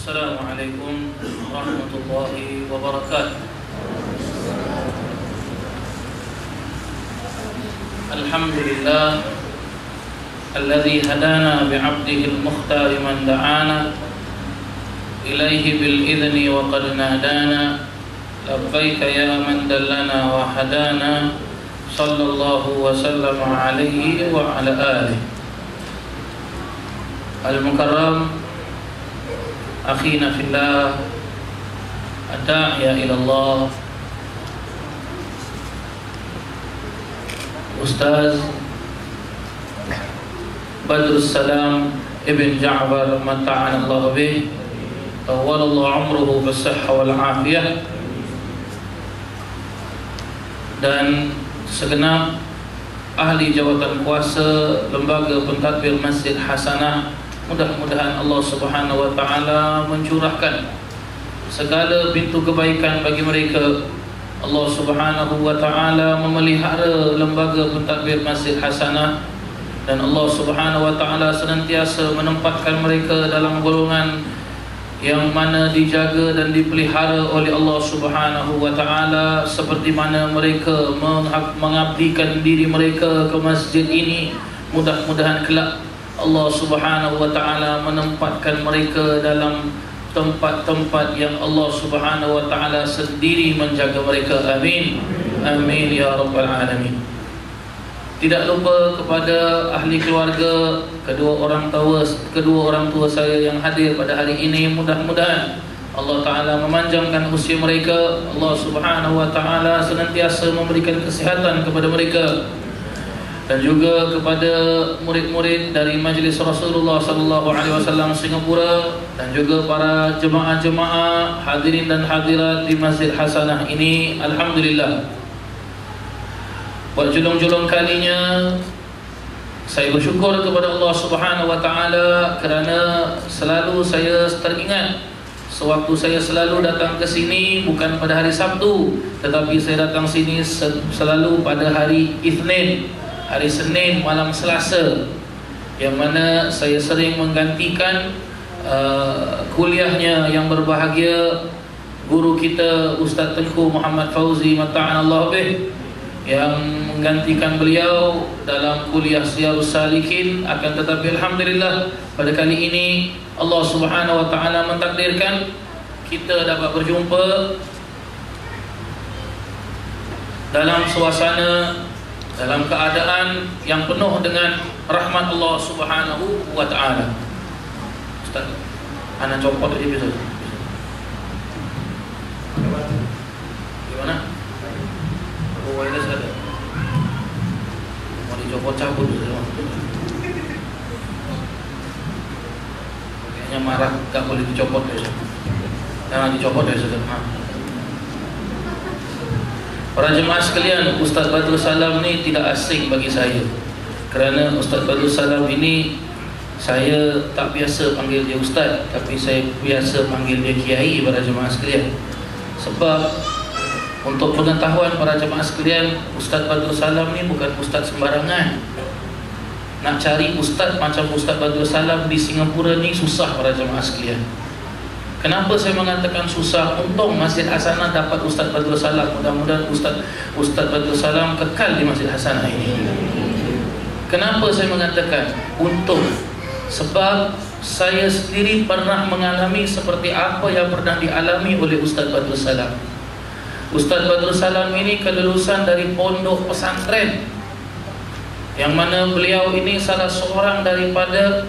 Assalamualaikum warahmatullahi wabarakatuh. Alhamdulillah alladzi hadana bi'abdihi al-mukhtar man da'ana ilaihi bil idzni wa qad nadana labbaika ya man dallana wa hadana sallallahu wa sallama alaihi wa ala alihi. Al-mukarram akhina fillah ad-da'iya ila Allah Ustaz Badrus Salam Ibn Ja'far mata'ana Allah bih tawalallahu umruhu bis-sihha wal afiyah, dan segenap ahli jawatan kuasa Lembaga Pentadbir Masjid Hasanah. Mudah-mudahan Allah Subhanahu wa taala mencurahkan segala pintu kebaikan bagi mereka. Allah Subhanahu wa taala memelihara Lembaga Pentadbir Masjid Hasanah, dan Allah Subhanahu wa taala senantiasa menempatkan mereka dalam golongan yang mana dijaga dan dipelihara oleh Allah Subhanahu wa taala, seperti mana mereka mengabdikan diri mereka ke masjid ini. Mudah-mudahan kelak Allah Subhanahu wa taala menempatkan mereka dalam tempat-tempat yang Allah Subhanahu wa taala sendiri menjaga mereka. Amin. Amin ya rabbal alamin. Tidak lupa kepada ahli keluarga, kedua orang tua saya yang hadir pada hari ini. Mudah-mudahan Allah taala memanjangkan usia mereka. Allah Subhanahu wa taala senantiasa memberikan kesihatan kepada mereka, dan juga kepada murid-murid dari Majlis Rasulullah sallallahu alaihi wasallam Singapura, dan juga para jemaah-jemaah hadirin dan hadirat di Masjid Hasanah ini. Alhamdulillah, buat julung-julung kalinya saya bersyukur kepada Allah Subhanahu wa taala kerana selalu saya teringat sewaktu saya selalu datang ke sini, bukan pada hari Sabtu, tetapi saya datang sini selalu pada hari Isnin, hari Senin malam Selasa, yang mana saya sering menggantikan kuliahnya yang berbahagia guru kita Ustaz Tengku Muhammad Fauzi mata'an Allah bih, yang menggantikan beliau dalam kuliah Syiarus Salikin. Akan tetapi alhamdulillah pada kali ini Allah Subhanahu wa taala mentakdirkan kita dapat berjumpa dalam suasana, dalam keadaan yang penuh dengan rahmat Allah Subhanahu wa taala. Ustaz, ana copot aja bisa. Gimana? Oh, wireless ada. Mau dicopot cabut dulu. Kayaknya marah, enggak boleh dicopot ya. Jangan dicopot ya, Ustaz. Para jemaah sekalian, Ustaz Badrus Salam ni tidak asing bagi saya, kerana Ustaz Badrus Salam ini saya tak biasa panggil dia Ustaz, tapi saya biasa panggil dia Kiai. Para jemaah sekalian, sebab untuk pengetahuan para jemaah sekalian, Ustaz Badrus Salam ni bukan Ustaz sembarangan. Nak cari Ustaz macam Ustaz Badrus Salam di Singapura ni susah para jemaah sekalian. Kenapa saya mengatakan susah? Untung Masjid Hasanah dapat Ustaz Badrus Salam. Mudah-mudahan Ustaz Badrus Salam kekal di Masjid Hasanah ini. Kenapa saya mengatakan untung? Sebab saya sendiri pernah mengalami seperti apa yang pernah dialami oleh Ustaz Badrus Salam. Ustaz Badrus Salam ini kelulusan dari pondok pesantren, yang mana beliau ini salah seorang daripada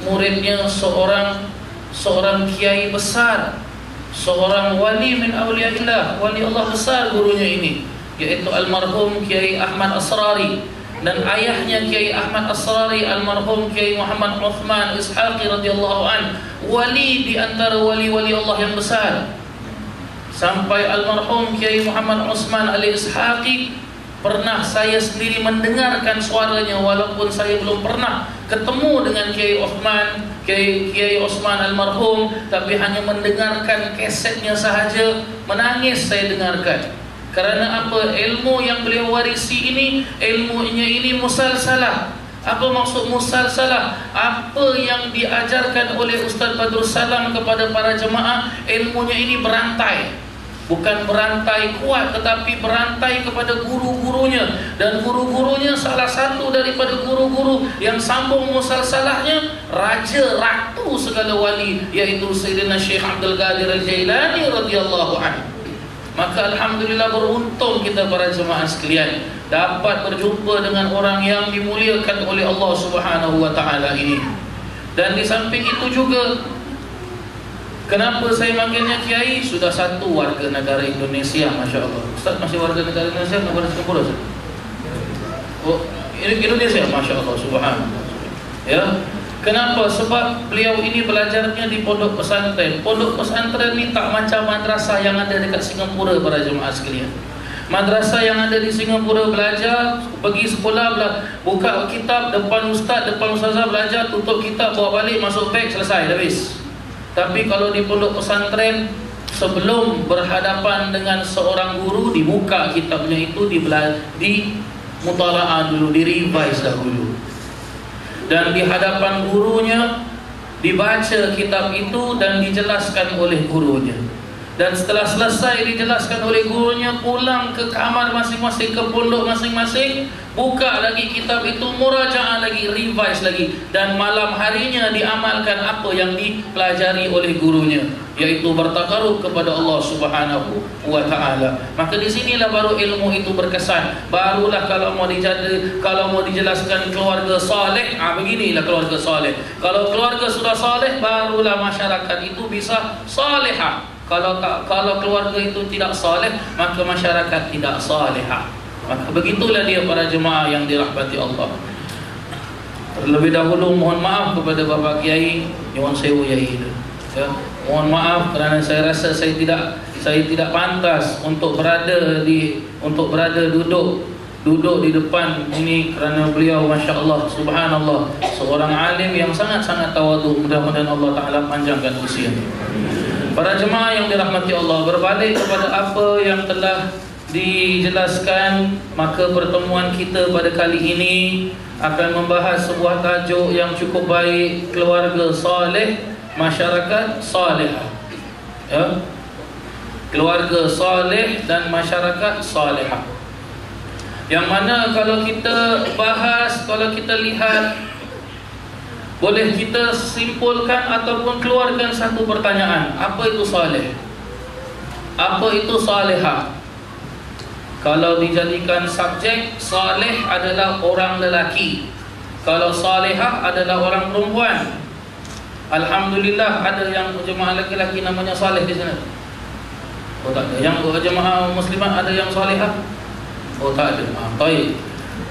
muridnya seorang kiai besar, seorang wali min awliyaillah, wali Allah besar gurunya ini, yaitu almarhum Kiai Ahmad Asrari, dan ayahnya Kiai Ahmad Asrari almarhum Kiai Muhammad Uthman Ishaqi radhiyallahu an, wali di antara wali-wali Allah yang besar. Sampai almarhum Kiai Muhammad Uthman Al-Ishaqi pernah saya sendiri mendengarkan suaranya, walaupun saya belum pernah ketemu dengan Kiai Uthman, Kiai Uthman almarhum, tapi hanya mendengarkan kesetnya sahaja. Menangis saya dengarkan. Kerana apa? Ilmu yang beliau warisi ini, ilmunya ini musalsalah. Apa maksud musalsalah? Apa yang diajarkan oleh Ustaz Badrus Salam kepada para jemaah, ilmunya ini berantai. Bukan berantai kuat, tetapi berantai kepada guru-gurunya. Dan guru-gurunya, salah satu daripada guru-guru yang sambung musalsalahnya, raja ratu segala wali, iaitu Sayyidina Syekh Abdul Qadir Al-Jailani radhiyallahu anhu. Maka alhamdulillah beruntung kita para jemaah sekalian dapat berjumpa dengan orang yang dimuliakan oleh Allah Subhanahu wa taala ini. Dan di samping itu juga, kenapa saya manggilnya Kiai? Sudah satu warga negara Indonesia, Masya Allah. Ustaz masih warga negara Indonesia, negara Singapura, Ustaz? Oh, Indonesia, Masya Allah, Subhanallah. Ya, kenapa? Sebab beliau ini belajarnya di pondok pesantren. Pondok pesantren ini tak macam madrasah yang ada dekat Singapura, para jemaah sekalian. Madrasah yang ada di Singapura belajar, pergi sekolah, buka kitab depan ustaz, depan ustazah, belajar, tutup kitab, bawa balik, masuk beg, selesai, dah habis. Tapi kalau di pondok pesantren, sebelum berhadapan dengan seorang guru, dibuka kitabnya itu, di mutala'ah dulu, di revise dahulu. Dan di hadapan gurunya dibaca kitab itu dan dijelaskan oleh gurunya. Dan setelah selesai dijelaskan oleh gurunya, pulang ke kamar masing-masing, ke pondok masing-masing, buka lagi kitab itu, murajaah lagi, revise lagi, dan malam harinya diamalkan apa yang dipelajari oleh gurunya, yaitu bertakarub kepada Allah Subhanahu wa taala. Maka di sinilah baru ilmu itu berkesan. Barulah kalau mau dijelaskan keluarga saleh, beginilah keluarga saleh. Kalau keluarga sudah saleh, barulah masyarakat itu bisa salehah. Kalau keluarga itu tidak saleh, maka masyarakat tidak salehah. Maka begitulah dia para jemaah yang dirahmati Allah. Terlebih dahulu mohon maaf kepada Bapak Kiai, nyuwun sewu yai. Ya, mohon maaf kerana saya rasa saya tidak pantas untuk duduk di depan ini, kerana beliau masya-Allah subhanallah seorang alim yang sangat-sangat tawadhu. Mudah-mudahan Allah taala panjangkan usianya. Para jemaah yang dirahmati Allah, berbalik kepada apa yang telah dijelaskan, maka pertemuan kita pada kali ini akan membahas sebuah tajuk yang cukup baik, keluarga saleh, masyarakat salehah. Ya? Keluarga saleh dan masyarakat salehah. Yang mana kalau kita bahas, kalau kita lihat, boleh kita simpulkan ataupun keluarkan satu pertanyaan. Apa itu saleh? Apa itu salehah? Kalau dijadikan subjek, saleh adalah orang lelaki, kalau salehah adalah orang perempuan. Alhamdulillah ada yang jemaah lelaki namanya saleh di sana. Oh tak ada. Yang jemaah muslimat ada yang salehah? Oh tak ada. Baik.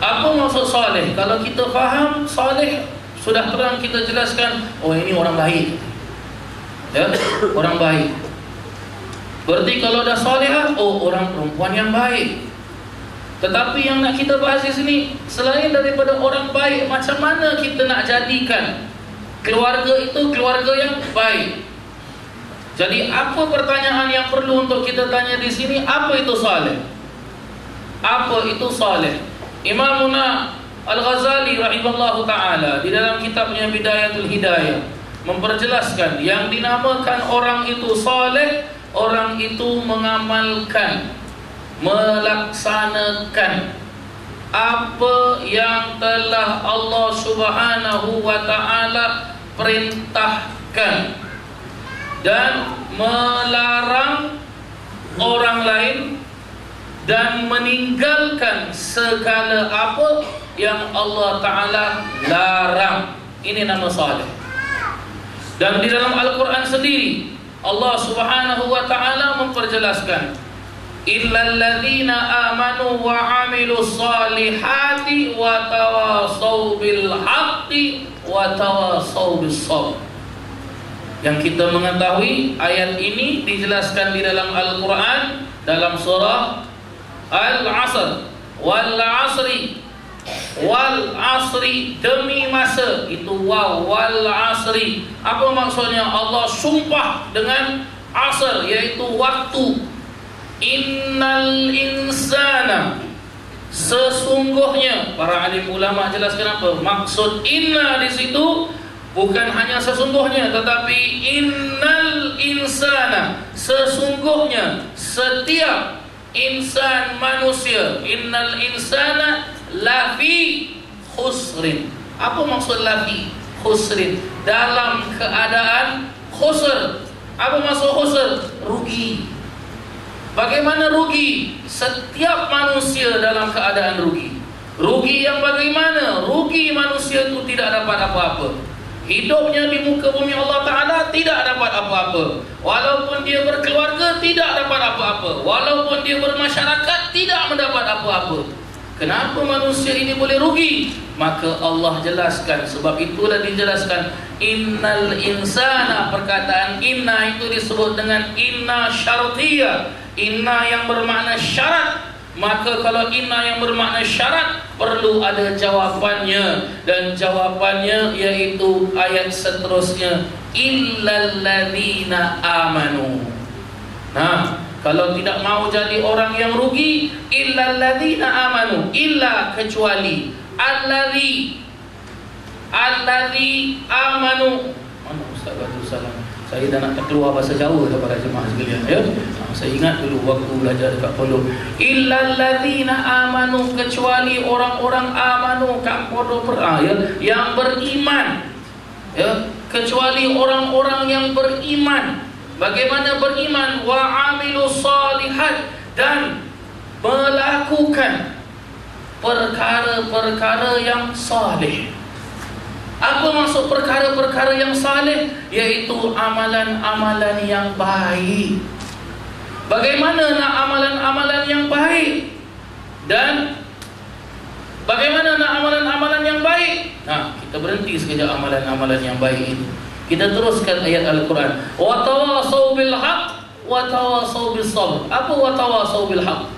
Apa maksud saleh? Kalau kita faham saleh, sudah terang kita jelaskan, oh ini orang baik. Ya, orang baik. Berarti kalau dah salehah, oh orang perempuan yang baik. Tetapi yang nak kita bahas di sini, selain daripada orang baik, macam mana kita nak jadikan keluarga itu keluarga yang baik? Jadi apa pertanyaan yang perlu untuk kita tanya di sini? Apa itu saleh? Apa itu saleh? Imamuna Al-Ghazali rahimahullah ta'ala di dalam kitabnya Bidayatul Hidayah memperjelaskan yang dinamakan orang itu saleh, orang itu mengamalkan, melaksanakan apa yang telah Allah Subhanahu wa ta'ala perintahkan dan melarang orang lain, dan meninggalkan segala apa yang Allah Ta'ala larang. Ini nama saleh. Dan di dalam Al-Quran sendiri Allah Subhanahu wa Ta'ala memperjelaskan, illal ladzina amanu wa amilus salihati wa tawasaw bil haqqi wa tawasaw bis sabr. Yang kita mengetahui ayat ini dijelaskan di dalam Al-Quran dalam surah Al-Asr, wal asri, wal asri, demi masa. Itu wal asri. Apa maksudnya? Allah sumpah dengan asr, yaitu waktu. Innal insana, Sesungguhnya, para alim ulama jelaskan apa? Maksud inna di situ bukan hanya sesungguhnya, tetapi innal insana, sesungguhnya setiap insan manusia, innal insana lafi khusrin. Apa maksud lafi khusrin? Dalam keadaan khusr. Apa maksud khusr? Rugi. Bagaimana rugi? Setiap manusia dalam keadaan rugi. Rugi yang bagaimana? Rugi manusia itu tidak dapat apa-apa. Hidupnya di muka bumi Allah Ta'ala tidak dapat apa-apa. Walaupun dia berkeluarga tidak dapat apa-apa. Walaupun dia bermasyarakat tidak mendapat apa-apa. Kenapa manusia ini boleh rugi? Maka Allah jelaskan. Sebab itulah dijelaskan innal insana. Perkataan inna itu disebut dengan inna syartiyah. Inna yang bermakna syarat. Maka kalau inna yang bermakna syarat, perlu ada jawapannya. Dan jawapannya yaitu ayat seterusnya, illalladzina amanu. Nah, kalau tidak mau jadi orang yang rugi, illalladzina amanu, illa kecuali alladzi amanu. Mana Ustaz Abdul Salam? Saya dah nak keluar bahasa Jawa kepada jemaah sekalian, ya. Saya ingat dulu waktu belajar dekat Pondok. Illalladzina amanu, kecuali orang-orang amanu kat Pondok ya, yang beriman. Ya, kecuali orang-orang yang beriman. Bagaimana beriman? Wa amilus solihat, dan melakukan perkara-perkara yang saleh. Apa maksud perkara-perkara yang saleh? Yaitu amalan-amalan yang baik. Bagaimana nak amalan-amalan yang baik? Dan bagaimana nak amalan-amalan yang baik? Nah, kita berhenti sekejap amalan-amalan yang baik ini. Kita teruskan ayat Al-Quran. Wa tawasau bil haq wa tawasau bis sabr. Apa wa tawasau bil haq?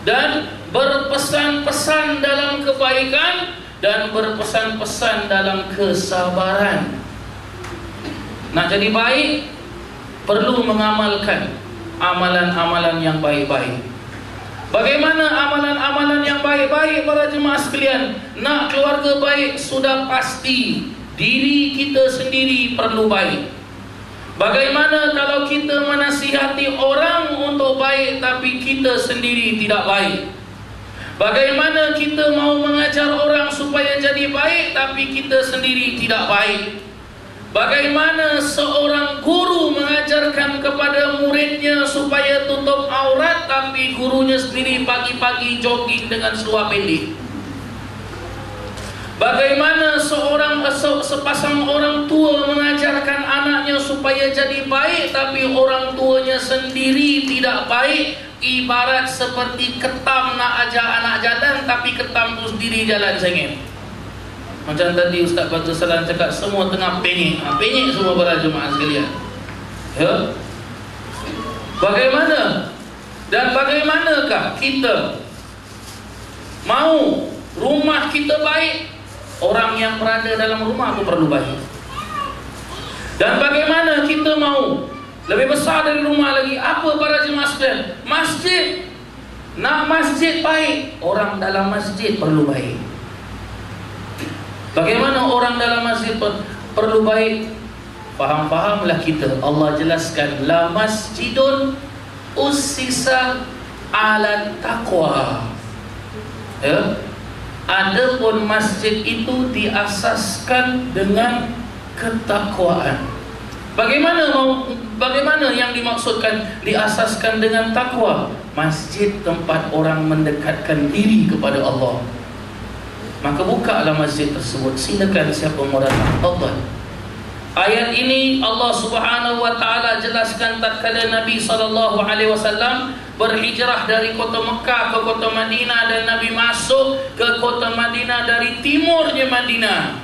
Dan berpesan-pesan dalam kebaikan dan berpesan-pesan dalam kesabaran. Nak jadi baik, perlu mengamalkan amalan-amalan yang baik-baik. Bagaimana amalan-amalan yang baik-baik para jemaah sekalian? Nak keluarga baik, sudah pasti diri kita sendiri perlu baik. Bagaimana kalau kita menasihati orang untuk baik tapi kita sendiri tidak baik? Bagaimana kita mau mengajar orang supaya jadi baik tapi kita sendiri tidak baik? Bagaimana seorang guru mengajarkan kepada muridnya supaya tutup aurat tapi gurunya sendiri pagi-pagi jogging dengan seluar pendek? Bagaimana sepasang orang tua mengajarkan anaknya supaya jadi baik tapi orang tuanya sendiri tidak baik? Ibarat seperti ketam nak ajak anak jalan tapi ketam tu sendiri jalan sengit. Macam tadi Ustaz Abdul Salam cakap, semua tengah penyek. Penyek semua para jemaah sekalian. Ya. Bagaimana? Dan bagaimanakah kita mau rumah kita baik? Orang yang berada dalam rumah pun perlu baik. Dan bagaimana kita mau lebih besar dari rumah lagi? Apa para jemaah sekalian? Masjid. Nak masjid baik, orang dalam masjid perlu baik. Bagaimana orang dalam masjid perlu baik? Faham-fahamlah kita. Allah jelaskan, la masjidun ussisa ala taqwa. Ya. Adapun masjid itu diasaskan dengan ketakwaan. Bagaimana yang dimaksudkan diasaskan dengan takwa? Masjid tempat orang mendekatkan diri kepada Allah. Maka bukalah masjid tersebut. Silakan siapa mau datang, tafadhal. Ayat ini Allah Subhanahu wa taala jelaskan tatkala Nabi SAW berhijrah dari kota Mekah ke kota Madinah, dan Nabi masuk ke kota Madinah dari timurnya Madinah.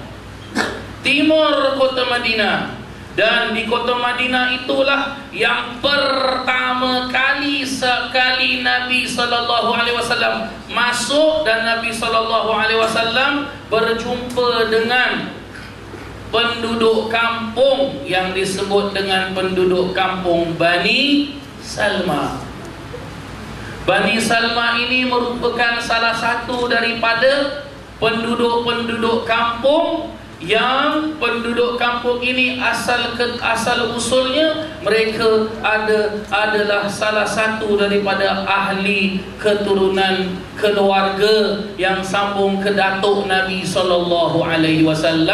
Timur kota Madinah. Dan di kota Madinah itulah yang pertama kali sekali Nabi SAW masuk, dan Nabi SAW berjumpa dengan penduduk kampung yang disebut dengan penduduk kampung Bani Salma. Bani Salma ini merupakan salah satu daripada penduduk-penduduk kampung yang penduduk kampung ini asal usulnya mereka adalah salah satu daripada ahli keturunan keluarga yang sambung ke datuk Nabi SAW.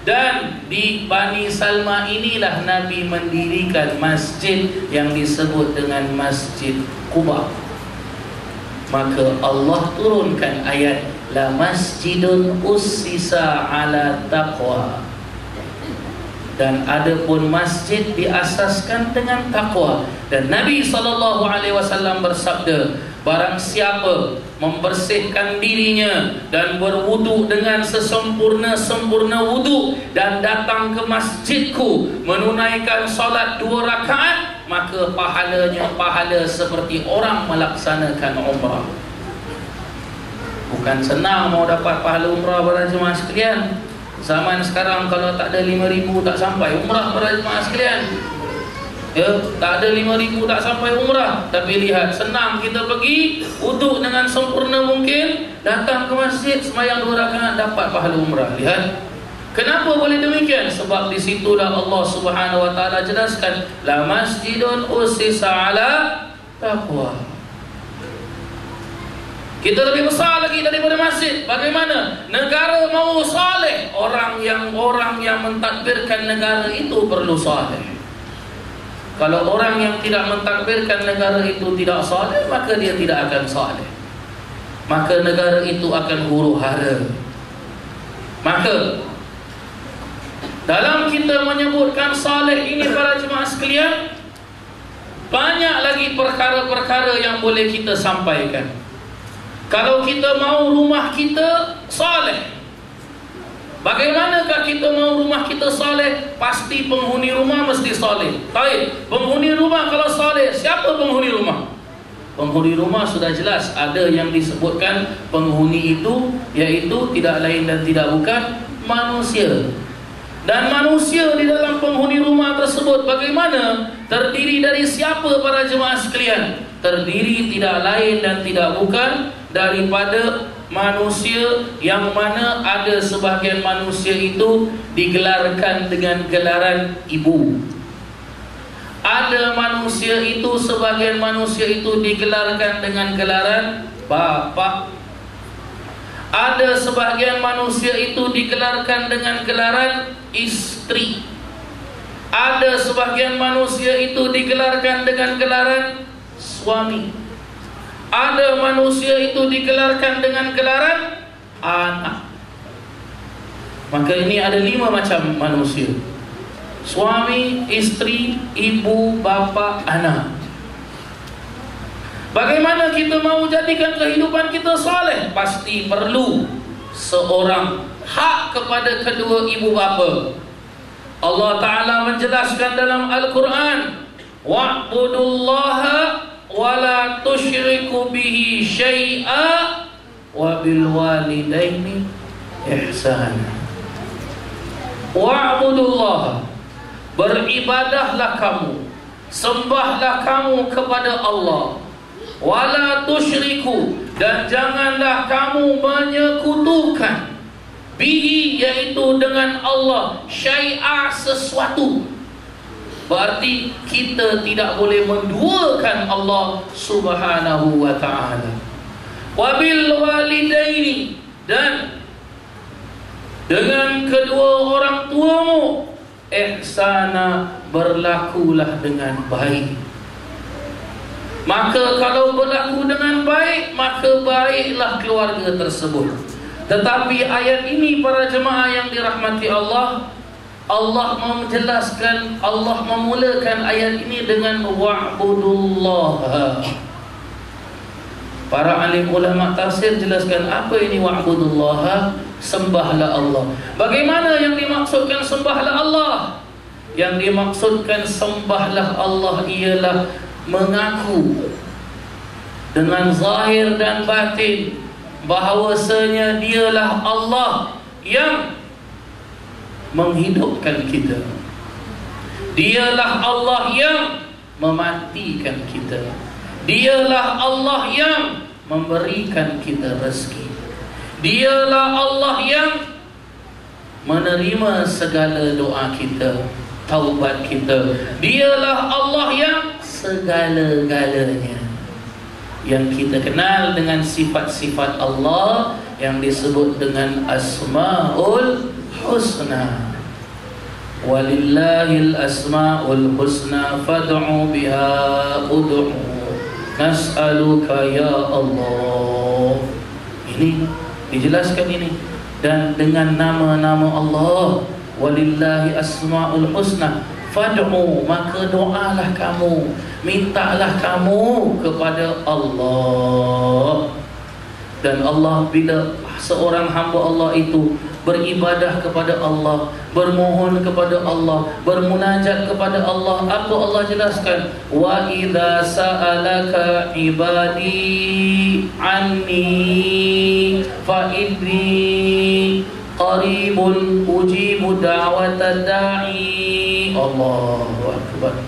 Dan di Bani Salma inilah Nabi mendirikan masjid yang disebut dengan Masjid Quba. Maka Allah turunkan ayat la masjidun ussisa ala taqwa, dan adapun masjid diasaskan dengan takwa. Dan Nabi SAW bersabda, barang siapa membersihkan dirinya dan berwudu dengan sesempurna-sempurna wudu dan datang ke masjidku menunaikan solat 2 rakaat, maka pahalanya pahala seperti orang melaksanakan umrah. Bukan senang mau dapat pahala umrah para jemaah sekalian. Zaman sekarang kalau tak ada 5,000 tak sampai umrah para jemaah sekalian. Ya, tak ada 5,000 tak sampai umrah. Tapi lihat, senang kita pergi wuduk dengan sempurna mungkin, datang ke masjid sembahyang 2 rakaat dapat pahala umrah. Lihat. Kenapa boleh demikian? Sebab di situlah Allah Subhanahu wa taala jelaskan la masjidun ussisa ala taqwa. Kita lebih besar lagi daripada masjid. Bagaimana? Negara mau saleh, orang yang mentadbirkan negara itu perlu saleh. Kalau orang yang tidak mentadbirkan negara itu tidak saleh, maka dia tidak akan saleh. Maka negara itu akan huru-hara. Maka dalam kita menyebutkan saleh ini para jemaah sekalian, banyak lagi perkara-perkara yang boleh kita sampaikan. Kalau kita mau rumah kita saleh, bagaimanakah kita mau rumah kita saleh? Pasti penghuni rumah mesti saleh. Baik, penghuni rumah kalau saleh, siapa penghuni rumah? Penghuni rumah sudah jelas, ada yang disebutkan penghuni itu yaitu tidak lain dan tidak bukan manusia. Dan manusia di dalam penghuni rumah tersebut bagaimana? Terdiri dari siapa para jemaah sekalian? Terdiri tidak lain dan tidak bukan daripada manusia, yang mana ada sebahagian manusia itu digelarkan dengan gelaran ibu. Ada manusia itu, sebahagian manusia itu digelarkan dengan gelaran bapa. Ada sebahagian manusia itu digelarkan dengan gelaran istri. Ada sebahagian manusia itu digelarkan dengan gelaran suami. Ada manusia itu digelarkan dengan gelaran anak. Maka ini ada 5 macam manusia: suami, istri, ibu, bapa, anak. Bagaimana kita mau jadikan kehidupan kita saleh? Pasti perlu seorang hak kepada kedua ibu bapa. Allah Ta'ala menjelaskan dalam Al-Quran, wa'budullaha wa la tusyriku bihi syai'a wa bil walidaini ihsana. Wa'budullaha, beribadahlah kamu, sembahlah kamu kepada Allah. Wala tusyriku, dan janganlah kamu menyekutukan bihi, yaitu dengan Allah, syai'a, sesuatu. Berarti kita tidak boleh menduakan Allah Subhanahu wa ta'ala. Wabil walidaini, dan dengan kedua orang tuamu ihsana, berlakulah dengan baik. Maka kalau berlaku dengan baik, maka baiklah keluarga tersebut. Tetapi ayat ini para jemaah yang dirahmati Allah, Allah menjelaskan, Allah memulakan ayat ini dengan wa'budullah. Para alim ulama tafsir jelaskan apa ini wa'budullah, sembahlah Allah. Bagaimana yang dimaksudkan sembahlah Allah? Yang dimaksudkan sembahlah Allah ialah mengaku dengan zahir dan batin bahawasanya dialah Allah yang menghidupkan kita. Dialah Allah yang mematikan kita. Dialah Allah yang memberikan kita rezeki. Dialah Allah yang menerima segala doa kita, taubat kita. Dialah Allah yang segala-galanya. Yang kita kenal dengan sifat-sifat Allah yang disebut dengan Asmaul Husna. Walillahil asmaul husna fad'u biha ud'u nas'aluka ya Allah. Ini dijelaskan ini. Dan dengan nama-nama Allah, walillahi asmaul husna fad'u, maka doalah kamu, mintalah kamu kepada Allah. Dan Allah, bila seorang hamba Allah itu beribadah kepada Allah, bermohon kepada Allah, bermunajat kepada Allah, apa Allah jelaskan? Wa idza sa'alaka ibadi anni fa inni qaribun ujibu da'watad da'i. Allahu akbar.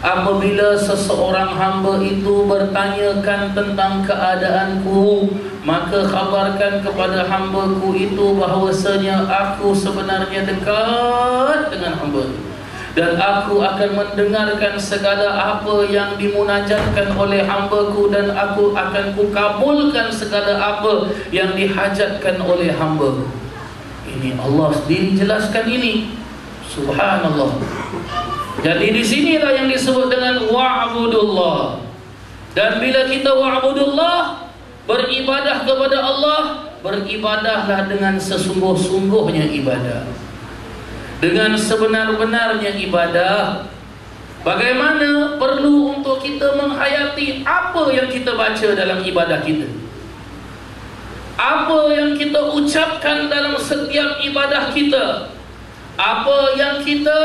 Apabila seseorang hamba itu bertanyakan tentang keadaanku, maka khabarkan kepada hambaku itu bahawasanya aku sebenarnya dekat dengan hamba, dan aku akan mendengarkan segala apa yang dimunajatkan oleh hambaku, dan aku akan kukabulkan segala apa yang dihajatkan oleh hamba. Ini Allah sendiri jelaskan ini. Subhanallah. Jadi di sinilah yang disebut dengan wa'budullah. Dan bila kita wa'budullah, beribadah kepada Allah, beribadahlah dengan sesungguh-sungguhnya ibadah, dengan sebenar-benarnya ibadah. Bagaimana perlu untuk kita menghayati apa yang kita baca dalam ibadah kita, apa yang kita ucapkan dalam setiap ibadah kita, apa yang kita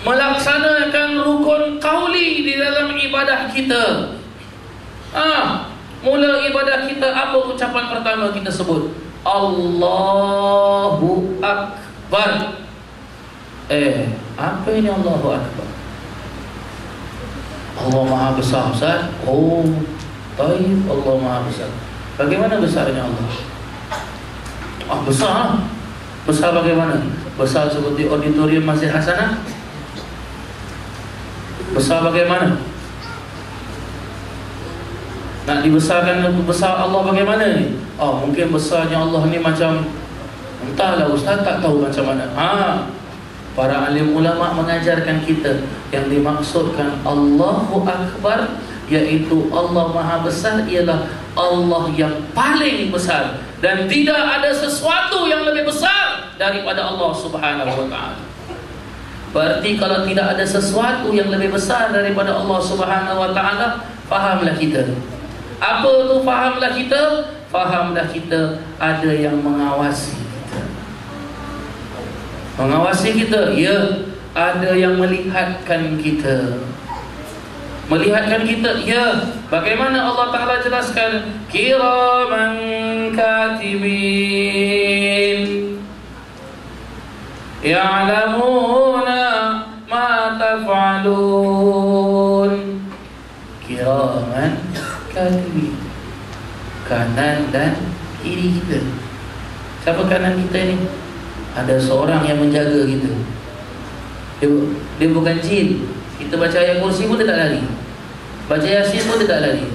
melaksanakan rukun qauli di dalam ibadah kita. Mula ibadah kita, apa ucapan pertama kita sebut? Allahu Akbar. Apa ini Allahu Akbar? Allah Maha Besar, Ustaz. Oh, taib, Allah Maha Besar. Bagaimana besarnya Allah? Besar. Besar bagaimana? Besar seperti auditorium Masjid Hasanah? Besar bagaimana? Nak dibesarkan besar Allah bagaimana ni? Mungkin besarnya Allah ni macam, entahlah Ustaz, tak tahu macam mana. Para alim ulama mengajarkan kita, yang dimaksudkan Allahu Akbar, iaitu Allah Maha Besar, ialah Allah yang paling besar, dan tidak ada sesuatu yang lebih besar daripada Allah Subhanahu wa ta'ala. Berarti kalau tidak ada sesuatu yang lebih besar daripada Allah Subhanahu wa ta'ala, fahamlah kita. Apa tu fahamlah kita? Fahamlah kita ada yang mengawasi kita. Mengawasi kita, ya. Ada yang melihatkan kita. Melihatkan kita, ya. Bagaimana Allah Ta'ala jelaskan? Kiraman katibin ya'lamuna ma taf'alun. Kiraman katibin, kanan dan kiri kita. Siapa kanan kita ni? Ada seorang yang menjaga kita. Dia bukan jin. Kita baca ayat kursi pun dia tak lari, baca yasin pun dia tak lari,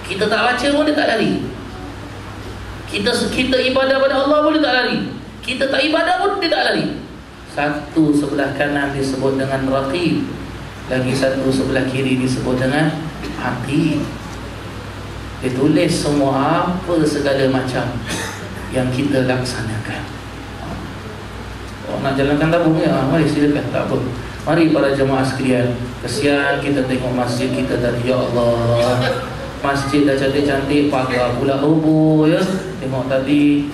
kita tak baca pun dia tak lari, kita ibadah pada Allah pun dia tak lari, kita tak ibadah pun dia tak lari. Satu sebelah kanan disebut dengan raqib, lagi satu sebelah kiri disebut dengan atid. Dia tulis semua apa segala macam yang kita laksanakan. Nak jalankan tabung ya? Mari silakan, tak apa. Mari para jemaah sekalian, kesian kita tengok masjid kita tadi. Ya Allah, masjid dah cantik-cantik, pagar pula roboh ya. Tengok tadi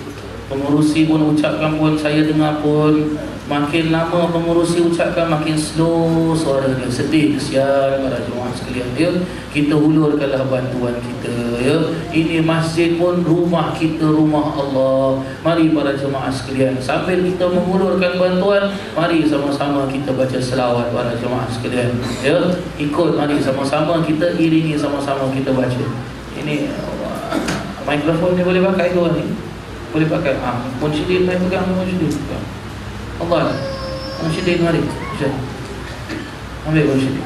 pengurusi pun ucapkan pun, saya dengar pun makin lama pengurusi ucapkan makin slow suara dia. Sedih, kesian para jemaah sekalian ya. Kita hulurkanlah bantuan kita ya. Ini masjid pun rumah kita, rumah Allah. Mari para jemaah sekalian, sambil kita mengulurkan bantuan, mari sama-sama kita baca selawat para jemaah sekalian ya. Ikut, mari sama-sama kita iringi, sama-sama kita baca. Ini mikrofon ni boleh pakai tu ni. Boleh pakai. Munsyidin mai pegang, munsyidin pegang. Allah, munsyidin mari. Ambil munsyidin.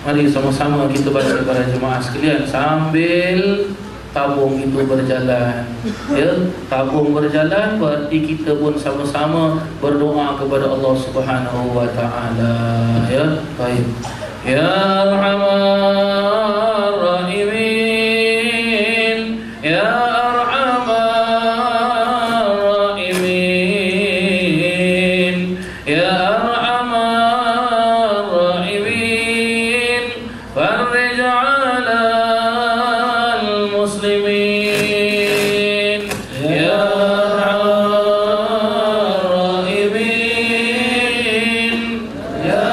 Mari sama-sama kita baca para jemaah sekalian sambil tabung itu berjalan. Ya, tabung berjalan berarti kita pun sama-sama berdoa kepada Allah Subhanahu wa taala ya. Baik. Ya Arhamar Rahimin, ya Arhamar Rahimin, ya Arhamar Rahimin, farij 'alal muslimin, ya Arhamar Rahimin, ya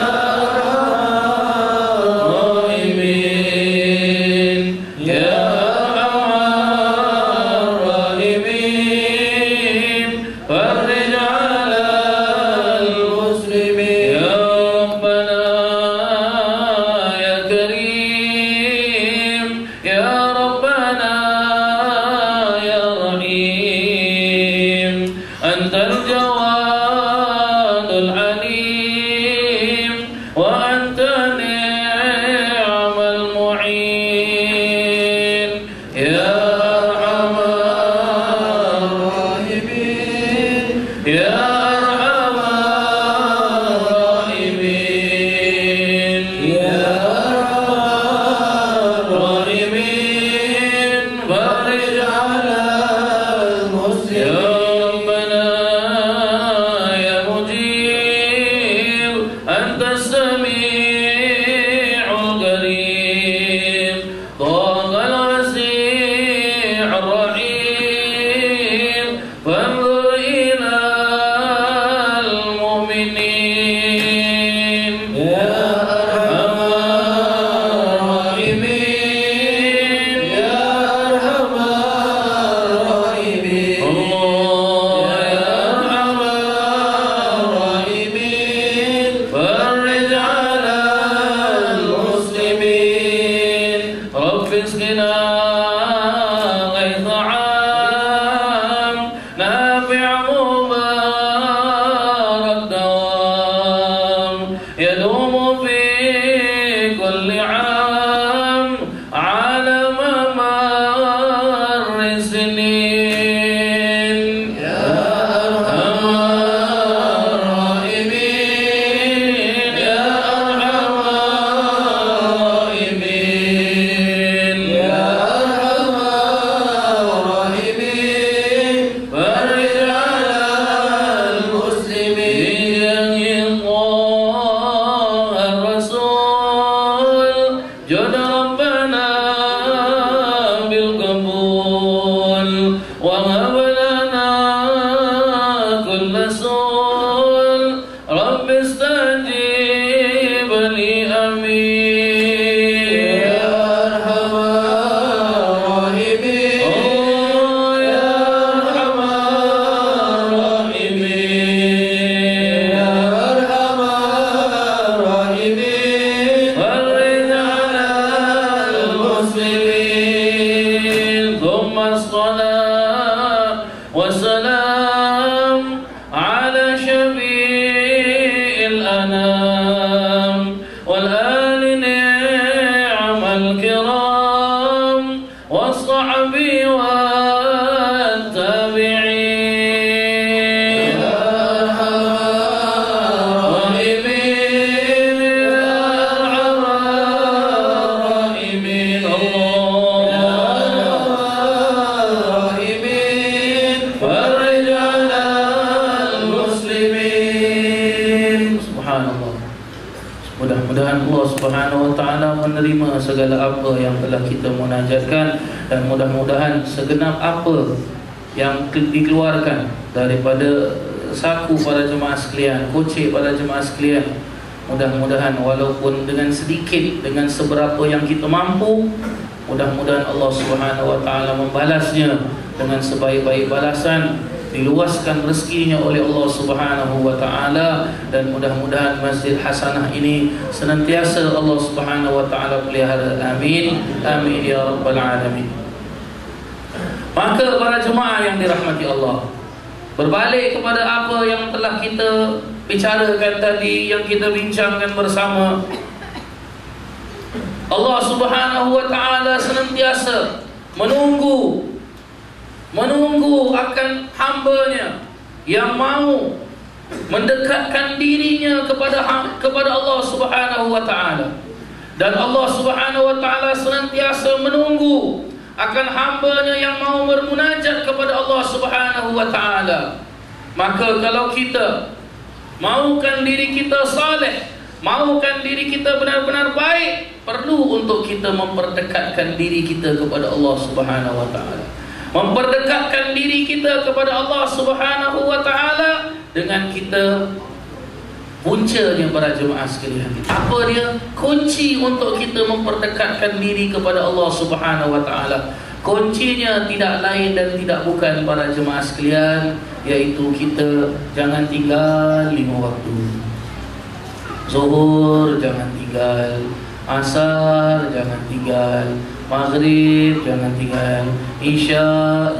Mudah-mudahan Allah Subhanahu wa taala menerima segala apa yang telah kita munajatkan, dan mudah-mudahan segenap apa yang dikeluarkan daripada saku para jemaah sekalian, kocek para jemaah sekalian. Mudah-mudahan walaupun dengan sedikit, dengan seberapa yang kita mampu, mudah-mudahan Allah Subhanahu wa taala membalasnya dengan sebaik-baik balasan, diluaskan rezekinya oleh Allah Subhanahu wa taala, dan mudah-mudahan Masjid Hasanah ini senantiasa Allah Subhanahu wa taala pelihara. Amin. Amin ya rabbal alamin. Maka para jemaah yang dirahmati Allah, berbalik kepada apa yang telah kita bicarakan tadi, yang kita bincangkan bersama, Allah Subhanahu wa taala senantiasa menunggu akan hamba-Nya yang mau mendekatkan dirinya kepada Allah Subhanahu wa taala. Dan Allah Subhanahu wa taala senantiasa menunggu akan hamba-Nya yang mau bermunajat kepada Allah Subhanahu wa taala. Maka kalau kita maukan diri kita saleh, maukan diri kita benar-benar baik, perlu untuk kita memperdekatkan diri kita kepada Allah Subhanahu wa taala. Memperdekatkan diri kita kepada Allah Subhanahu wa taala dengan kita, puncanya para jemaah sekalian, apa dia? Kunci untuk kita memperdekatkan diri kepada Allah Subhanahu wa taala, kuncinya tidak lain dan tidak bukan para jemaah sekalian, yaitu kita jangan tinggal 5 waktu. Zuhur jangan tinggal, asar jangan tinggal, maghrib jangan tinggal, isya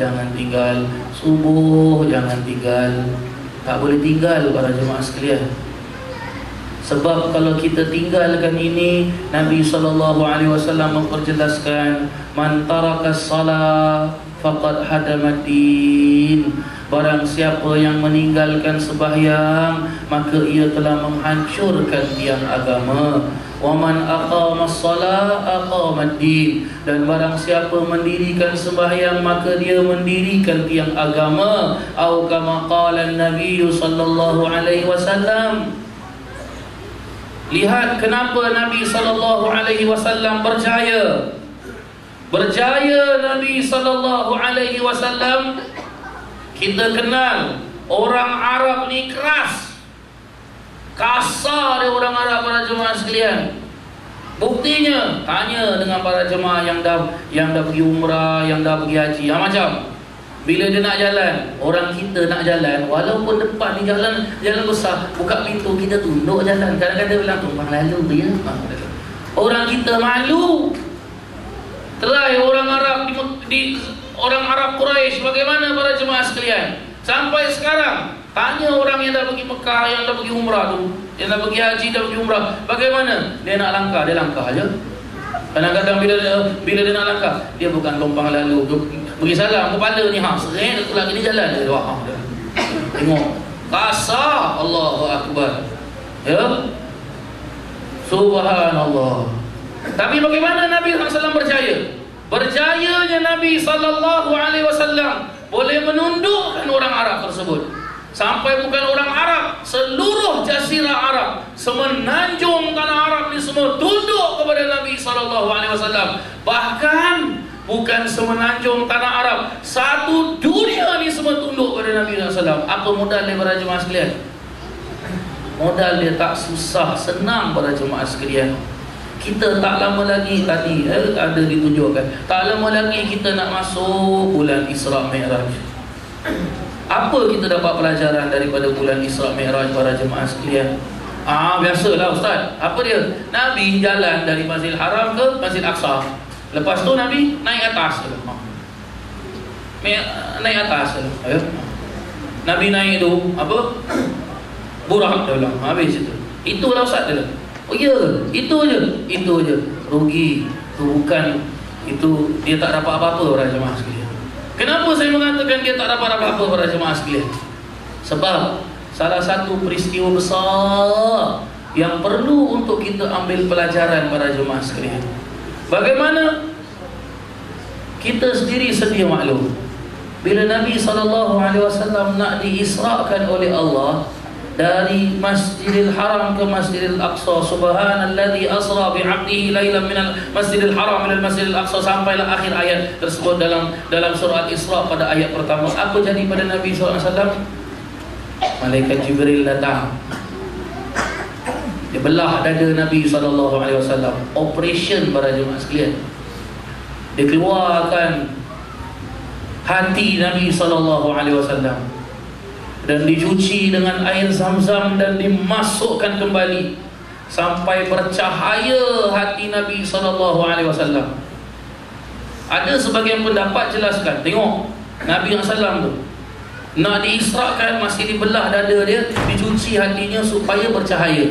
jangan tinggal, subuh jangan tinggal. Tak boleh tinggal para jemaah sekalian. Sebab kalau kita tinggalkan ini, Nabi SAW memperjelaskan, man tarakas salah faqad hadamaddin. Barang siapa yang meninggalkan sembahyang, maka ia telah menghancurkan tiang agama. Wa man aqamas salah aqamaddin. Dan barang siapa mendirikan sembahyang, maka dia mendirikan tiang agama. Atau kama qala Nabi sallallahu alaihi wasallam. Lihat kenapa Nabi SAW berjaya. Berjaya Nabi SAW. Kita kenal orang Arab ni keras, kasar dia orang Arab para jemaah sekalian. Buktinya, tanya dengan para jemaah yang dah pergi umrah, yang dah pergi haji. Macam bila dia nak jalan, orang kita nak jalan, walaupun depan ni jalan besar, buka pintu kita tunduk jalan. Kadang-kadang bilang tumpang lalu ya. Orang kita malu. Try orang Arab orang Arab Quraisy, bagaimana para jemaah sekalian? Sampai sekarang tanya orang yang dah pergi Mekah, yang dah pergi umrah tu, yang dah pergi haji, dah pergi umrah, bagaimana? Dia nak langkah, dia langkah aja. Kadang-kadang bila dia nak langkah, dia bukan lompang lalu, bagi salam kepala ni, seret lagi di jalan dia. Wah, tengok kasar. Allahu akbar. Ya, subhanallah. Tapi bagaimana Nabi SAW berjaya? Berjayanya Nabi SAW boleh menundukkan orang Arab tersebut. Sampai bukan orang Arab, seluruh jazirah Arab, semenanjung tanah Arab ni semua tunduk kepada Nabi SAW. Bahkan bukan semenanjung tanah Arab, satu dunia ni semua tunduk kepada Nabi SAW. Apa modal dia para jemaah sekalian? Modal dia tak susah, senang para jemaah sekalian. Kita tak lama lagi tadi ada ditunjukkan, tak lama lagi kita nak masuk bulan Isra Mi'raj. Apa kita dapat pelajaran daripada bulan Isra Mi'raj para jemaah sekalian? Biasalah Ustaz. Apa dia? Nabi jalan dari Masjidil Haram ke Masjid Aqsa. Lepas tu Nabi naik atas. Naik atas. Nabi naik tu apa? Burak dia bilang. Habis itu. Itulah Ustaz dia. Oh ya, itu je. Rugi. Itu bukan, itu dia tak dapat apa-apa para jemaah sekalian. Kenapa saya mengatakan dia tak dapat apa-apa para jemaah sekalian? Sebab salah satu peristiwa besar yang perlu untuk kita ambil pelajaran para jemaah sekalian. Bagaimana kita sendiri sedia maklum, bila Nabi SAW nak diisrakan oleh Allah dari Masjidil Haram ke Masjidil Aqsa, subhanalladzi asra bi'abdihi lailan minal Masjidil Haram ilal Masjidil Aqsa, sampailah akhir ayat tersebut dalam surah Isra pada ayat pertama. Apa jadi pada Nabi SAW? Malaikat Jibril datang. Dia belah dada Nabi SAW. Operation para jemaah sekalian. Dia keluarkan hati Nabi SAW dan dicuci dengan air Zam-Zam dan dimasukkan kembali sampai bercahaya hati Nabi SAW. Ada sebagian pendapat jelaskan, tengok Nabi SAW tu nak diisrakan, masih dibelah dada dia, dicuci hatinya supaya bercahaya.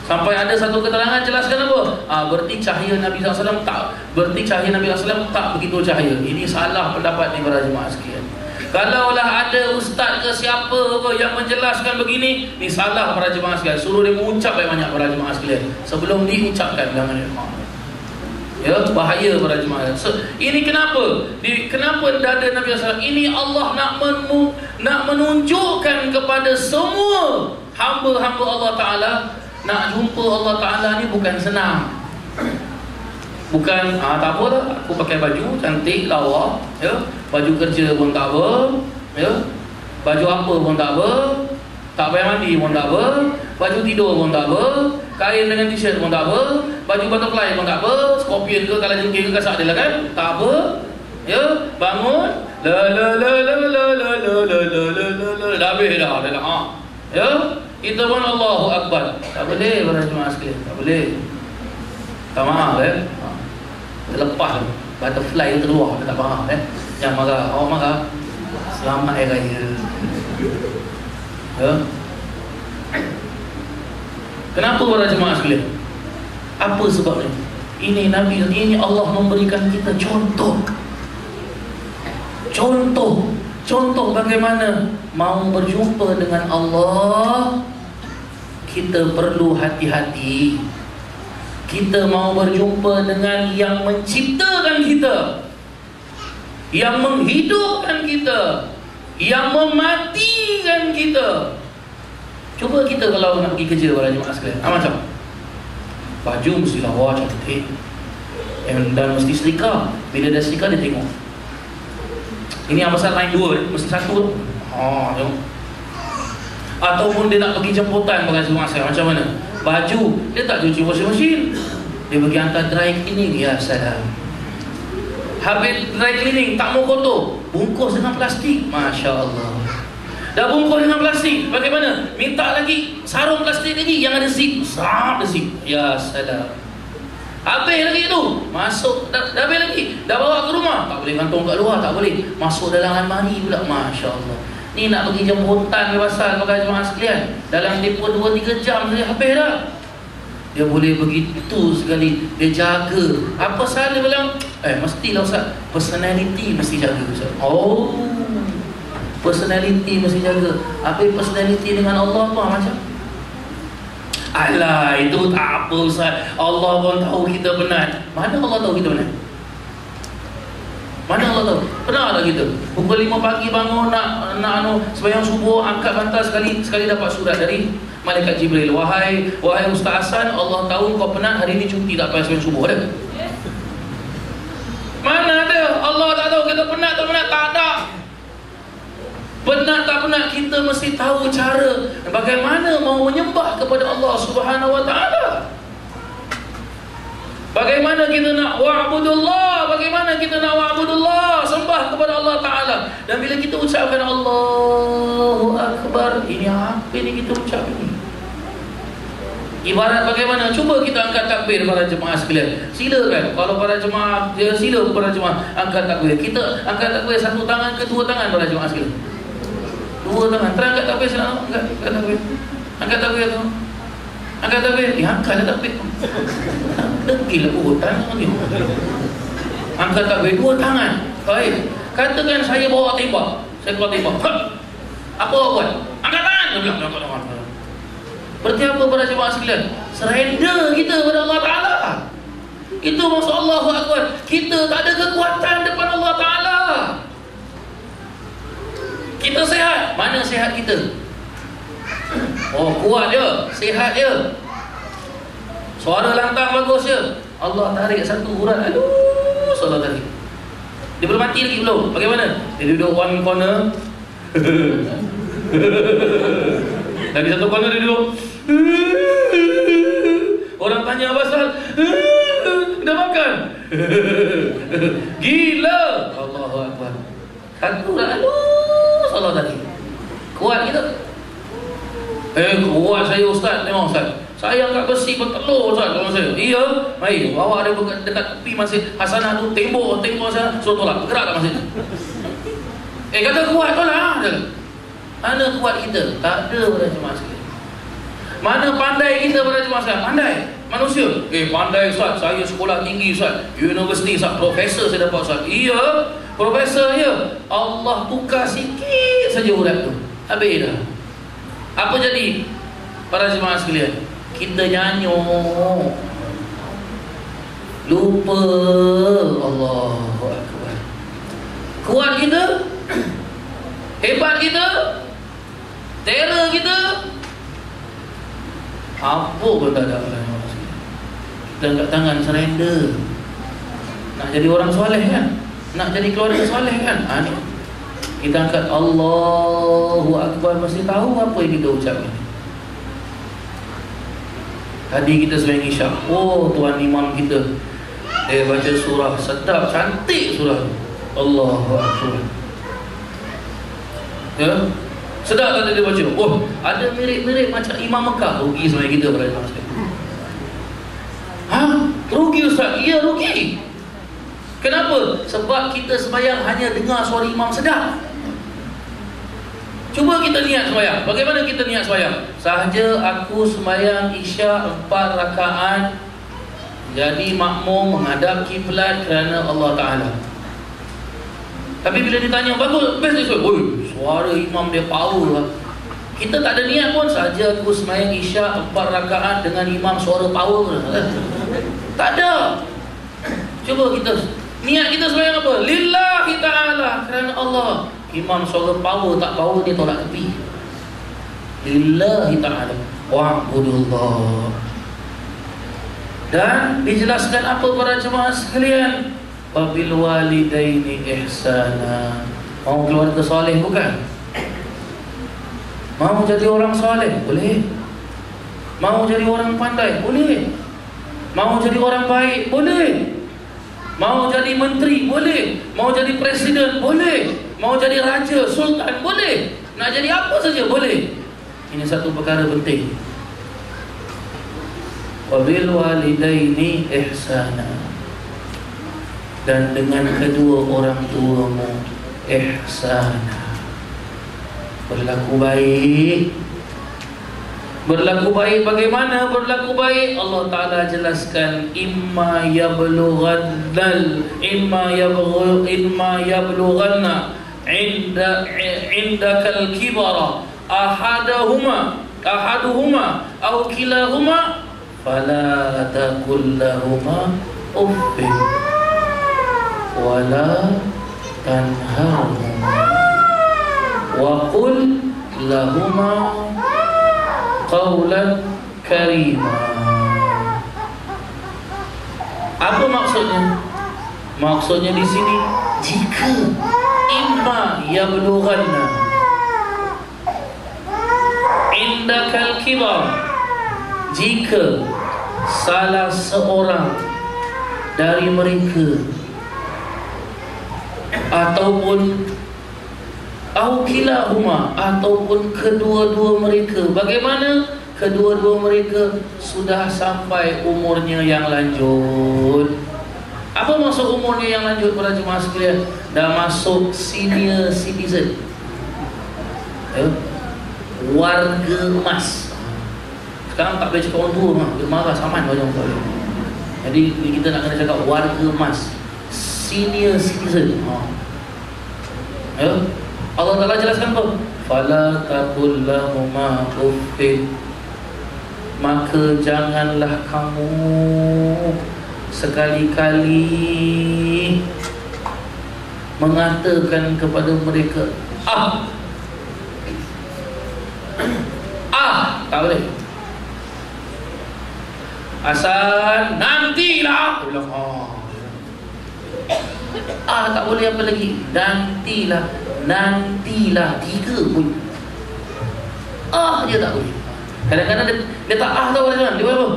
Sampai ada satu keterangan jelaskan apa? Berarti cahaya Nabi SAW tak, berarti cahaya Nabi SAW tak begitu cahaya. Ini salah pendapat ni para jemaah sekalian. Kalaulah ada ustaz ke siapa ke yang menjelaskan begini, ni salah para jemaah sekalian. Suruh dia mengucap banyak para jemaah sekalian sebelum diucapkan, jangan ya, bahaya para jemaah. Ini kenapa? Kenapa dada Nabi SAW? Ini Allah nak menunjukkan kepada semua hamba-hamba Allah Ta'ala, nak jumpa Allah Ta'ala ni bukan senang. Bukan, tak apa lah, aku pakai baju cantik, lawa, ya, baju kerja pun tak apa, ya, baju apa pun tak apa, tak payah mandi pun tak apa, baju tidur pun tak apa, kain dengan t-shirt pun tak apa, baju butterfly pun tak apa, scorpion ke, kalau jengking ke, kasak dia lah kan, tak apa, ya, bangun, dah habis dah, ya, kita pun Allahu Akbar. Tak boleh para jemaah sekalian, tak boleh. Tak maaf terlepas butterfly tu keluar, tak faham jangan marah. Awak marah, selamat hari raya, ya. Kenapa para jemaah sekalian? Apa sebabnya? Ini Nabi, ini Allah memberikan kita contoh bagaimana mau berjumpa dengan Allah. Kita perlu hati-hati. Kita mau berjumpa dengan yang menciptakan kita, yang menghidupkan kita, yang mematikan kita. Cuba kita kalau nak pergi kerja para jemaah sekalian, macam baju mesti lawa cantik, dan mesti setrika. Bila dah setrika dia tengok, ini yang pasal lain dua, mesti satu. Tengok. Ataupun dia nak pergi jemputan para jemaah sekalian, macam mana? Baju dia tak cuci washing machine, dia pergi hantar dry cleaning. Ya salam. Habis dry cleaning tak mau kotor, bungkus dengan plastik. Masya Allah. Dah bungkus dengan plastik, bagaimana? Minta lagi sarung plastik lagi yang ada zip. Ada zip. Ya salam. Habis lagi tu, masuk dah habis lagi, dah bawa ke rumah, tak boleh gantung kat luar, tak boleh, masuk dalam almari pula. Masya Allah. Ni nak pergi jemputan ke pasal para jemaah sekalian, dalam tempoh 2-3 jam saja habis dah. Dia boleh begitu sekali, dia jaga. Apa salah dia bilang? Mestilah Ustaz, personality mesti jaga Ustaz. Personality mesti jaga. Apa personality dengan Allah tu macam? Alah, itu tak apa Ustaz, Allah pun tahu kita penat. Mana Allah tahu kita penat? Mana Allah tahu? Pernah tak kita pukul 5 pagi bangun nak sembahyang subuh, angkat bantal, sekali dapat surat dari Malaikat Jibril. Wahai Ustaz Hasan, Allah tahu kau penat, hari ni cuti, tak payah sembahyang subuh. Ada? Mana ada? Allah tak tahu kita penat tak penat? Tak ada. Penat tak penat, kita mesti tahu cara bagaimana mau menyembah kepada Allah Subhanahu Wa Taala. Bagaimana kita nak wa'budullah, sembah kepada Allah Ta'ala. Dan bila kita ucapkan Allahu Akbar, ini apa ni kita ucap ini? Ibarat bagaimana? Cuba kita angkat takbir para jemaah sekalian. Silakan, kalau para jemaah, sila para jemaah angkat takbir. Kita angkat takbir satu tangan ke dua tangan para jemaah sekalian? Dua tangan. Terangkat takbir senang. Angkat takbir. Angkat takbir tu. Angkat takbir. Angkat takbir. Degil urutan ni. Angkat takbir dua tangan. Baik. Katakan saya bawa tembak. Saya keluar tembak. Apa buat? Angkat tangan. Dia bilang angkat tangan. Berarti apa para jemaah sekalian? Surrender kita kepada Allah Ta'ala. Itu maksud Allahu Akbar. Kita tak ada kekuatan depan Allah Ta'ala. Kita sehat. Mana sehat kita? Kuat dia, sehat dia, suara lantang bagus je. Allah tarik satu urat, Allah tarik. Dia belum mati lagi belum? Bagaimana? Dia duduk one corner. Lagi satu corner dia duduk. Orang tanya apa Ustaz? Dah makan. Gila. Allahu Akbar. Satu lalu salah tadi. Kuat kita. Kuat saya Ustaz. Memang Ustaz. Saya angkat besi bertelur Ustaz kalau saya. Iya. Mari bawa dia dekat tepi masjid Hasanah tu, tembok saya suruh tolak. Gerak tak masjid. Kata kuat tolak. Mana kuat kita? Tak ada pada jemaah sekalian. Mana pandai kita pada jemaah sekalian? Pandai manusia. Pandai Ustaz. Saya sekolah tinggi Ustaz. Universiti Ustaz. Profesor saya dapat Ustaz. Iya. Profesor ya. Allah tukar sikit saja urat tu. Habis dah. Apa jadi? Para jemaah sekalian, kita nyanyuk. Lupa Allahu Akbar. Kuat kita, hebat kita, terror kita, apa pun tak ada. Kita angkat tangan surrender. Nak jadi orang soleh kan? Nak jadi keluarga soleh kan? Ni kita angkat Allahu Akbar, mesti tahu apa yang kita ucap ini. Tadi kita sembahyang Isyak. Tuan imam kita baca surah sedap, cantik surah tu. Allahu Akbar. Ya? Sedap tak dia baca? Ada mirip-mirip macam Imam Mekah. Rugi sembahyang kita pada jemaah sekalian. Rugi Ustaz? Ya, rugi. Kenapa? Sebab kita sembahyang hanya dengar suara imam sedap. Cuba kita niat sembahyang. Bagaimana kita niat sembahyang? Sahaja aku sembahyang Isyak 4 rakaat, jadi makmum menghadap kiblat kerana Allah Ta'ala. Tapi bila ditanya, bagus, best dia suara imam dia power lah. Kita tak ada niat pun, sahaja aku sembahyang Isyak 4 rakaat dengan imam suara power. Tak ada. Cuba kita niat kita sembahyang apa? Lillahi ta'ala, kerana Allah. Imam suara power tak power dia tolak tepi. Lillahi ta'ala wa'budullah. Dan dijelaskan apa para jemaah sekalian? Wabil walidaini ihsana. Mau keluarga soleh bukan? Mau jadi orang soleh? Boleh. Mau jadi orang pandai? Boleh. Mau jadi orang baik? Boleh. Mau jadi menteri? Boleh. Mau jadi presiden? Boleh. Mau jadi raja, sultan? Boleh. Nak jadi apa saja? Boleh. Ini satu perkara penting. Wabil walidaini ihsana. Dan dengan kedua orang tuamu ihsana. Berlaku baik. Berlaku baik bagaimana berlaku baik? Allah Ta'ala jelaskan, imma yablughanna indakal kibara ahaduhuma aw kilahuma fala taqul lahuma uffin wala tanharhuma wa qul lahuma qawlan karima. Apa maksudnya? Maksudnya di sini, jika imma yablughanna indakal kibar, jika salah seorang dari mereka ataupun kilahuma ataupun kedua-dua mereka. Bagaimana? Kedua-dua mereka sudah sampai umurnya yang lanjut. Apa maksud umurnya yang lanjut para jemaah sekalian? Dah masuk senior citizen, warga emas. Sekarang tak boleh cakap orang tua, dia marah saman banyak orang. Jadi kita nak kena cakap warga emas, senior citizen. Allah Ta'ala jelaskan apa? Fala taqul lahuma uffin, maka janganlah kamu sekali-kali mengatakan kepada mereka tak boleh. Asal nantilah, dia bilang tak boleh. Apa lagi? Nantilah, 3 pun. Dia tak boleh. Kadang-kadang dia tak tahu kan. Dia buat apa?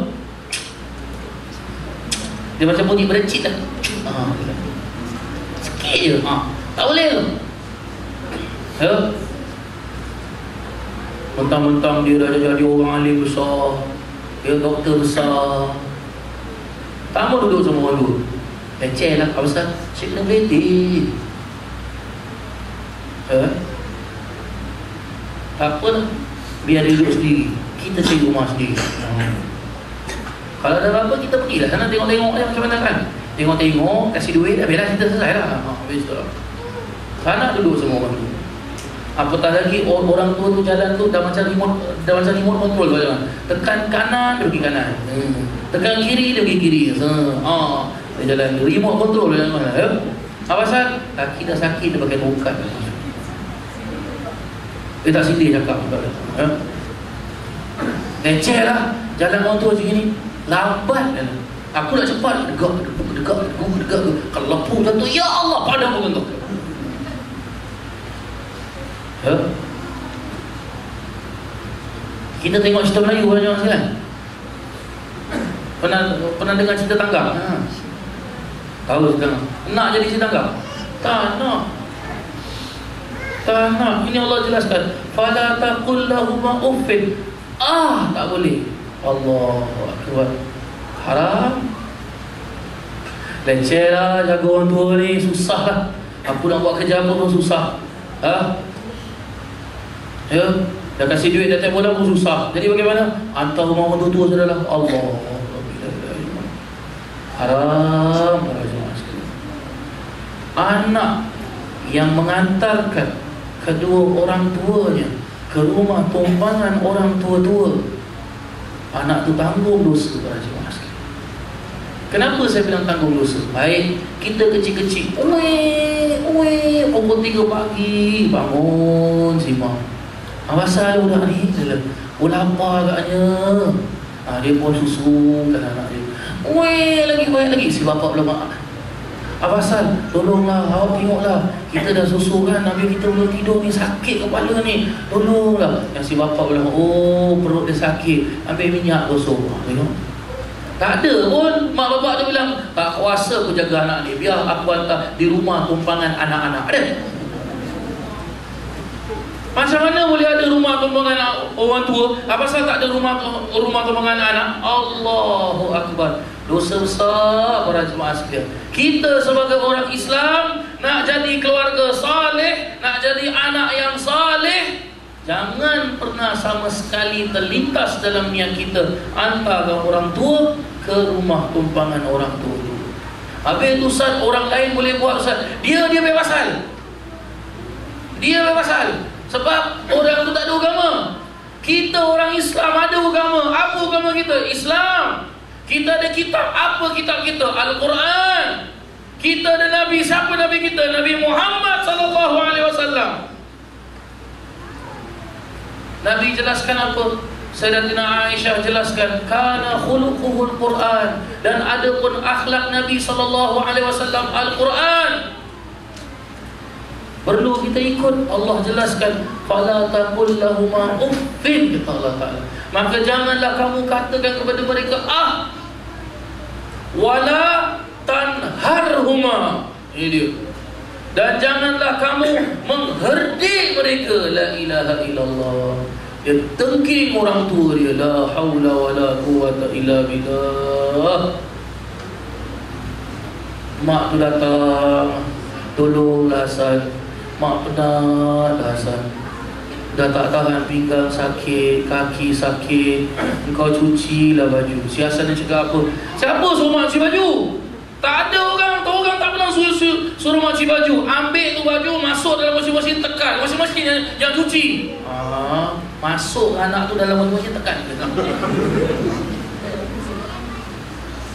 Dia macam bunyi berecit lah. Sikit je. Tak boleh tu. Mentang-mentang dia dah jadi orang alim besar, dia doktor besar, tak mau duduk sama orang dulu. Leceh lah. Apa pasal? Saya kena berhenti. Tak apa lah, biar dia duduk sendiri, kita cari rumah sendiri. Kalau ada apa-apa kita pergilah sana tengok-tengok dia macam mana kan. Tengok-tengok, kasih duit, dah biarlah kita selesai lah. Habis tu lah. Sana duduk semua orang tu. Apatah lagi orang tua tu jalan tu dah macam remote control macam. Tekan kanan dia pergi kanan. Tekan kiri dia pergi kiri. Dia jalan remote control macam mana. Apa pasal? Kaki dah sakit dia pakai tongkat. Dia tak sedih cakap. Leceh lah. Jalan orang tua macam ni. Lambat kan. Aku nak cepat. Degak. Kalau lampu jatuh, ya Allah, padam pun tu. Kita tengok cerita Melayu banyak sekali. Pernah dengar cerita tangga? Tahu cerita tangga? Nak jadi cerita tangga? Tak nak. Ini Allah jelaskan. Fala taqul lahuma uffin. Tak boleh. Allahu akbar. Haram. Leceh lah jaga orang tua ni. Susah lah. Aku nak buat kerja apa pun susah. Dah kasih duit dah tiap bulan pun susah. Jadi bagaimana? Hantar rumah orang tua saudara. Allah. Haram para jemaah sekalian. Anak yang mengantarkan kedua orang tuanya ke rumah tumpangan orang tua-tua, anak tu tanggung dosa para jemaah sekalian. Kenapa saya bilang tanggung dosa? Baik, kita kecil-kecil, pukul 3 pagi bangun simak. Pasal budak ni lapar agaknya. Dia pun susukan anak dia. Lagi baik lagi. Si bapa belum maaf. Pasal? Tolonglah, awak tengoklah. Kita dah susu kan, habis kita belum tidur ni, sakit kepala ni. Tolonglah. Yang si bapa bilang, perut dia sakit, ambil minyak gosok. Tengok. Tak ada pun. Mak bapak dia bilang, tak kuasa aku jaga anak ni, biar aku hantar di rumah tumpangan anak-anak. Ada? Macam mana boleh ada rumah tumpangan orang tua? Apa pasal tak ada rumah tumpangan anak? Allahu Akbar. Dosa besar para jemaah sekalian. Kita sebagai orang Islam nak jadi keluarga saleh, nak jadi anak yang saleh, jangan pernah sama sekali terlintas dalam niat kita hantarkan orang tua ke rumah tumpangan orang tua. Habis tu Ustaz, orang lain boleh buat Ustaz. Dia bebas hal. Dia bebas hal. Sebab orang tu tak ada agama. Kita orang Islam ada agama. Apa agama kita? Islam. Kita ada kitab. Apa kitab kita? Al-Quran. Kita ada Nabi. Siapa Nabi kita? Nabi Muhammad SAW. Nabi jelaskan apa? Sayyidatina Aisyah jelaskan, kana khuluquhul Quran, dan ada pun akhlak Nabi SAW Al-Quran. Perlu kita ikut. Allah jelaskan, fala taqul lahuma uffin, kata Allah Ta'ala. Maka janganlah kamu katakan kepada mereka wala tanharhuma. Ini dia. Dan janganlah kamu mengherdik mereka. La ilaha illallah. Dia tengking orang tua dia. La haula wala quwwata illa billah. Mak tu datang, tolonglah San, mak penat dah San, dah tak tahan, pinggang sakit, kaki sakit, engkau cucilah baju. Si Hasan dia cakap apa? Siapa suruh mak cuci baju? Tak ada orang. Orang tak pernah suruh mak cuci baju. Ambil tu baju, masuk dalam mesin-mesin, tekan. Mesin-mesin yang cuci. Masuk anak tu dalam mesin-mesin, tekan.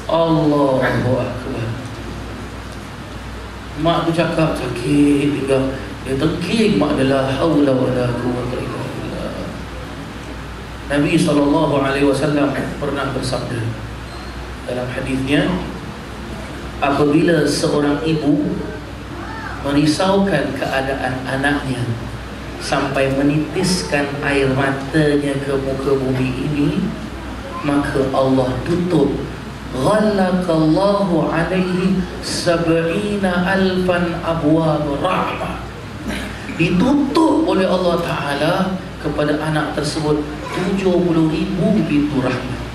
Allahu Akbar. Mak tu cakap sakit pinggang. Dia tengking mak adalah haula wala quwwata illa billah. Nabi SAW pernah bersabda dalam hadisnya, apabila seorang ibu merisaukan keadaan anaknya sampai menitiskan air matanya ke muka bumi ini, maka Allah tutup ghallaqallahu alaihi 70,000 abwab rahmah. Ditutup oleh Allah Ta'ala kepada anak tersebut 70,000 pintu rahmat.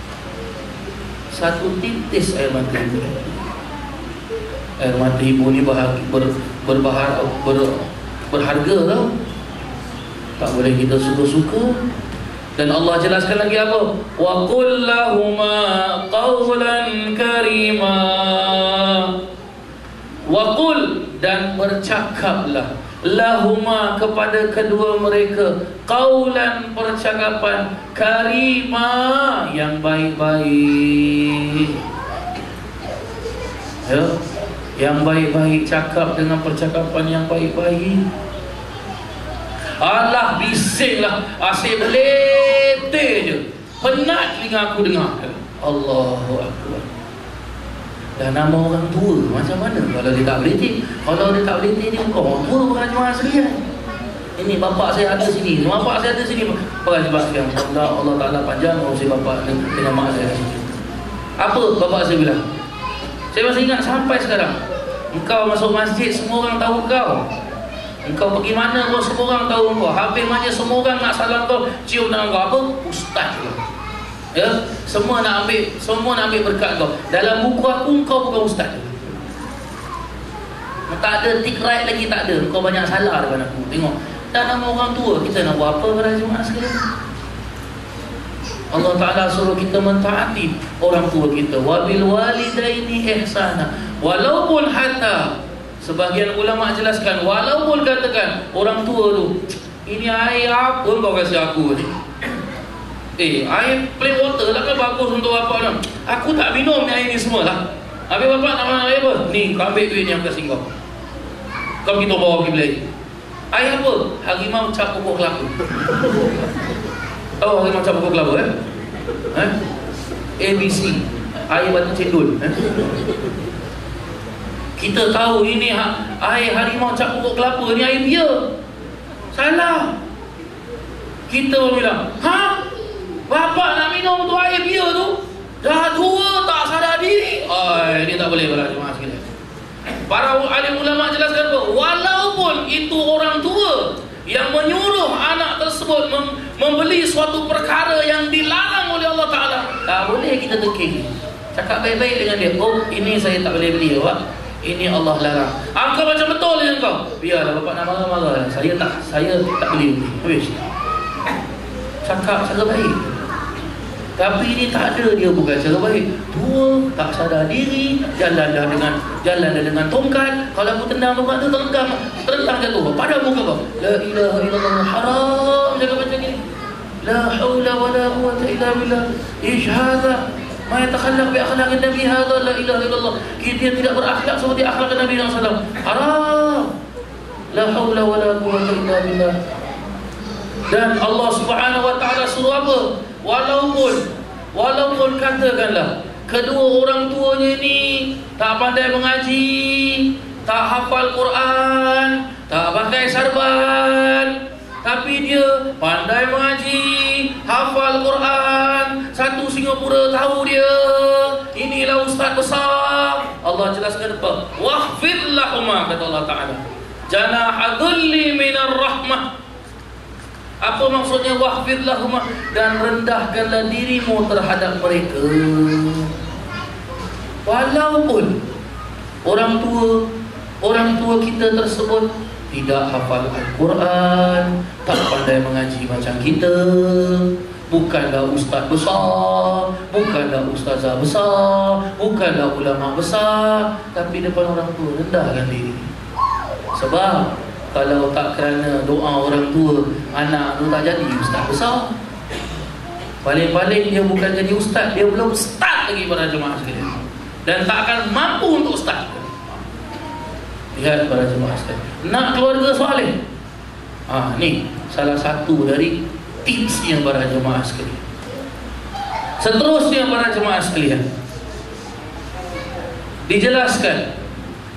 Satu titis air mata ibu. Air mata ibu ni berharga tau. Tak boleh kita suka-suka. Dan Allah jelaskan lagi apa? Wa qul lahuma qawlan karima. Wa qul, dan bercakaplah lahuma, kepada kedua mereka, qawlan, percakapan, karima, yang baik-baik. Ya, yang baik-baik, cakap dengan percakapan yang baik-baik. Alah, bisinglah, asyik beletih je, penat telinga aku dengar. Allahu Akbar. Dan nama orang tua macam mana kalau dia tak beletih? Kalau dia tak beletih, dia bukan orang tua, bukan jemaah sekalian. Ini bapak saya ada sini, bapak saya ada sini. Bukan jemaah sekalian. Allah Ta'ala panjang usia bapak dengan mak saya. Apa bapak saya bilang? Saya masih ingat sampai sekarang. Engkau masuk masjid, semua orang tahu kau. Engkau pergi mana pun semua orang tahu kau. Habis majlis semua orang nak salam kau, cium tangan kau. Apa? Ustaz ke? Ya, semua nak ambil berkat kau. Dalam buku aku, kau bukan ustaz. Tak ada tick right lagi, tak ada. Kau banyak salah depan aku. Tengok. Dan nama orang tua, kita nak buat apa pada jemaah sekalian? Allah Ta'ala suruh kita mentaati orang tua kita. Wabil walidaini ihsana. Walaupun hatta, sebagian ulama jelaskan, walaupun katakan orang tua tu, ini air apa kau kasih aku ni? Air plain water lah kan bagus untuk bapak ni. Aku tak minum ni air ni semua lah. Habis bapak nak mana air apa? Ni, kau ambil duit ni yang kasih kau. Kau kita bawa pergi beli. Air apa? Harimau cap pokok kelapa. Tahu harimau cap pokok kelapa ABC. Air batu cendol. Kita tahu ini air harimau cap pokok kelapa ni air biar. Salah. Kita bilang, bapak nak minum tu air biar tu, dah tua tak sadar diri. Ini tak boleh para jemaah sekalian. Para alim ulama jelaskan bahawa walaupun itu orang tua yang menyuruh anak tersebut membeli suatu perkara yang dilarang oleh Allah Ta'ala, tak boleh kita tekik. Cakap baik-baik dengan dia. Oh, ini saya tak boleh beli, Pak. Ini Allah larang. Kau macam betul dengan kau. Biarlah bapak nak marah-marah. Saya tak boleh beli. Habis. Cakap baik. Tapi ini tak ada, dia bukan cara baik. Tua, tak sadar diri, jalan dengan tongkat. Kalau aku tendang tongkat tu, terentang jatuh pada muka kau. La ilaha illallah, haram jaga macam ni. La haula wala quwwata illa billah. Ish hadha ma yatakhallaq bi akhlaqin nabi hadha, la ilaha illallah. Dia tidak berakhlak seperti akhlak Nabi SAW. Haram. La haula wala quwwata illa billah. Dan Allah Subhanahu wa Ta'ala suruh apa? Walaupun katakanlah kedua orang tuanya ni tak pandai mengaji, tak hafal Quran, tak pakai sarban, tapi dia pandai mengaji, hafal Quran, satu Singapura tahu dia, inilah ustaz besar. Allah jelaskan apa? Wahfid lahuma, kata Allah Ta'ala, janah dhulli minar rahmah. Apa maksudnya wahfid lahuma? Dan rendahkanlah dirimu terhadap mereka. Walaupun orang tua kita tersebut tidak hafal Al-Quran, tak pandai mengaji macam kita, bukanlah ustaz besar, bukanlah ustazah besar, bukanlah ulama besar, tapi depan orang tua rendahkan diri. Sebab kalau tak kerana doa orang tua, anak tu tak jadi ustaz besar. Paling-paling dia bukan jadi ustaz, dia belum start lagi para jemaah sekalian, dan tak akan mampu untuk start. Lihat para jemaah sekalian, nak keluarga soleh, ni salah satu dari tipsnya para jemaah sekalian. Seterusnya para jemaah sekalian, dijelaskan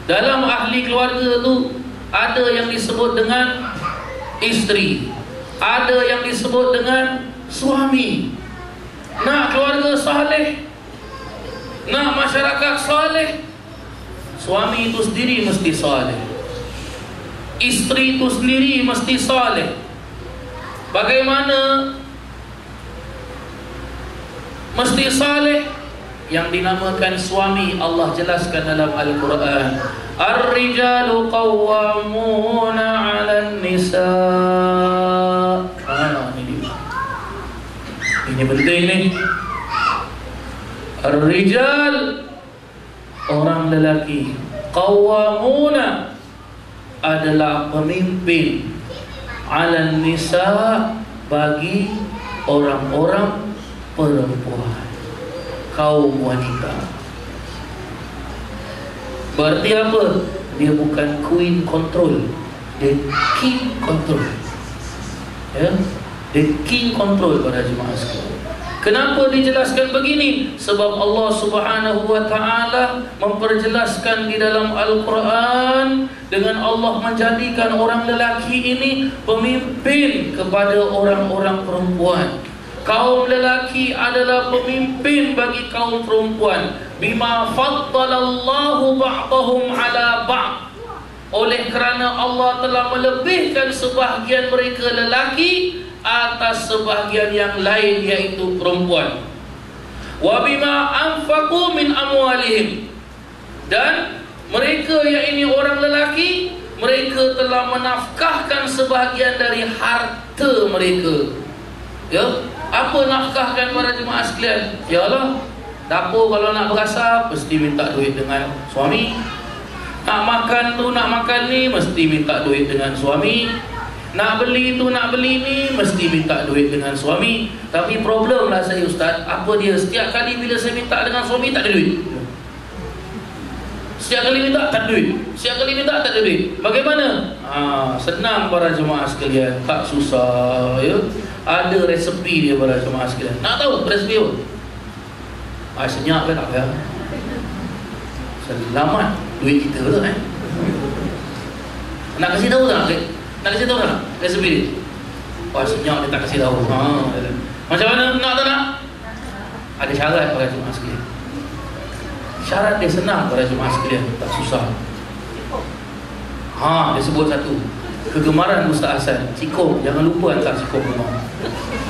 dalam ahli keluarga tu ada yang disebut dengan isteri. Ada yang disebut dengan suami. Nak keluarga saleh, nak masyarakat saleh, suami itu sendiri mesti saleh, isteri itu sendiri mesti saleh. Bagaimana mesti saleh? Yang dinamakan suami Allah jelaskan dalam Al-Quran, Ar-rijalu qawwamuna 'alan nisa. Ini penting ni. Ar-rijal, orang lelaki, qawwamuna adalah pemimpin, 'alan nisa, bagi orang-orang perempuan, kaum wanita. Berarti apa? Dia bukan queen control, dia king control. Ya, dia king control pada jemaah sekalian. Kenapa dijelaskan begini? Sebab Allah Subhanahu wa taala memperjelaskan di dalam Al-Quran dengan Allah menjadikan orang lelaki ini pemimpin kepada orang-orang perempuan. Kaum lelaki adalah pemimpin bagi kaum perempuan. Bima faddalallahu ba'dahum ala ba'd. Oleh kerana Allah telah melebihkan sebahagian mereka lelaki atas sebahagian yang lain, yaitu perempuan. Wa bima anfaqu min amwalihim. Dan mereka yang ini orang lelaki, mereka telah menafkahkan sebahagian dari harta mereka. Ya, apa nafkahkan para jemaah sekalian? Ya Allah, dapur kalau nak berasap mesti minta duit dengan suami. Nak makan tu, nak makan ni mesti minta duit dengan suami. Nak beli tu, nak beli ni mesti minta duit dengan suami. Tapi problem lah saya, Ustaz, apa dia? Setiap kali bila saya minta dengan suami tak ada duit. Setiap kali minta tak ada duit. Setiap kali minta tak ada duit. Bagaimana? Senang para jemaah sekalian, tak susah ya. Ada resepi dia para jemaah sekalian. Nak tahu resepi apa? Senyap ke tak ya? Selamat duit kita tu kan. Nak kasih tahu tak? Nak kasih tahu tak resepi dia? Wah, senyap dia tak kasih tahu. Macam mana nak tak nak? Ada syarat para jemaah sekalian. Syarat dia senang para jemaah sekalian, tak susah. Dia sebut satu. Kegemaran Ustaz Hasan, cikum, jangan lupa hantar cikum rumah.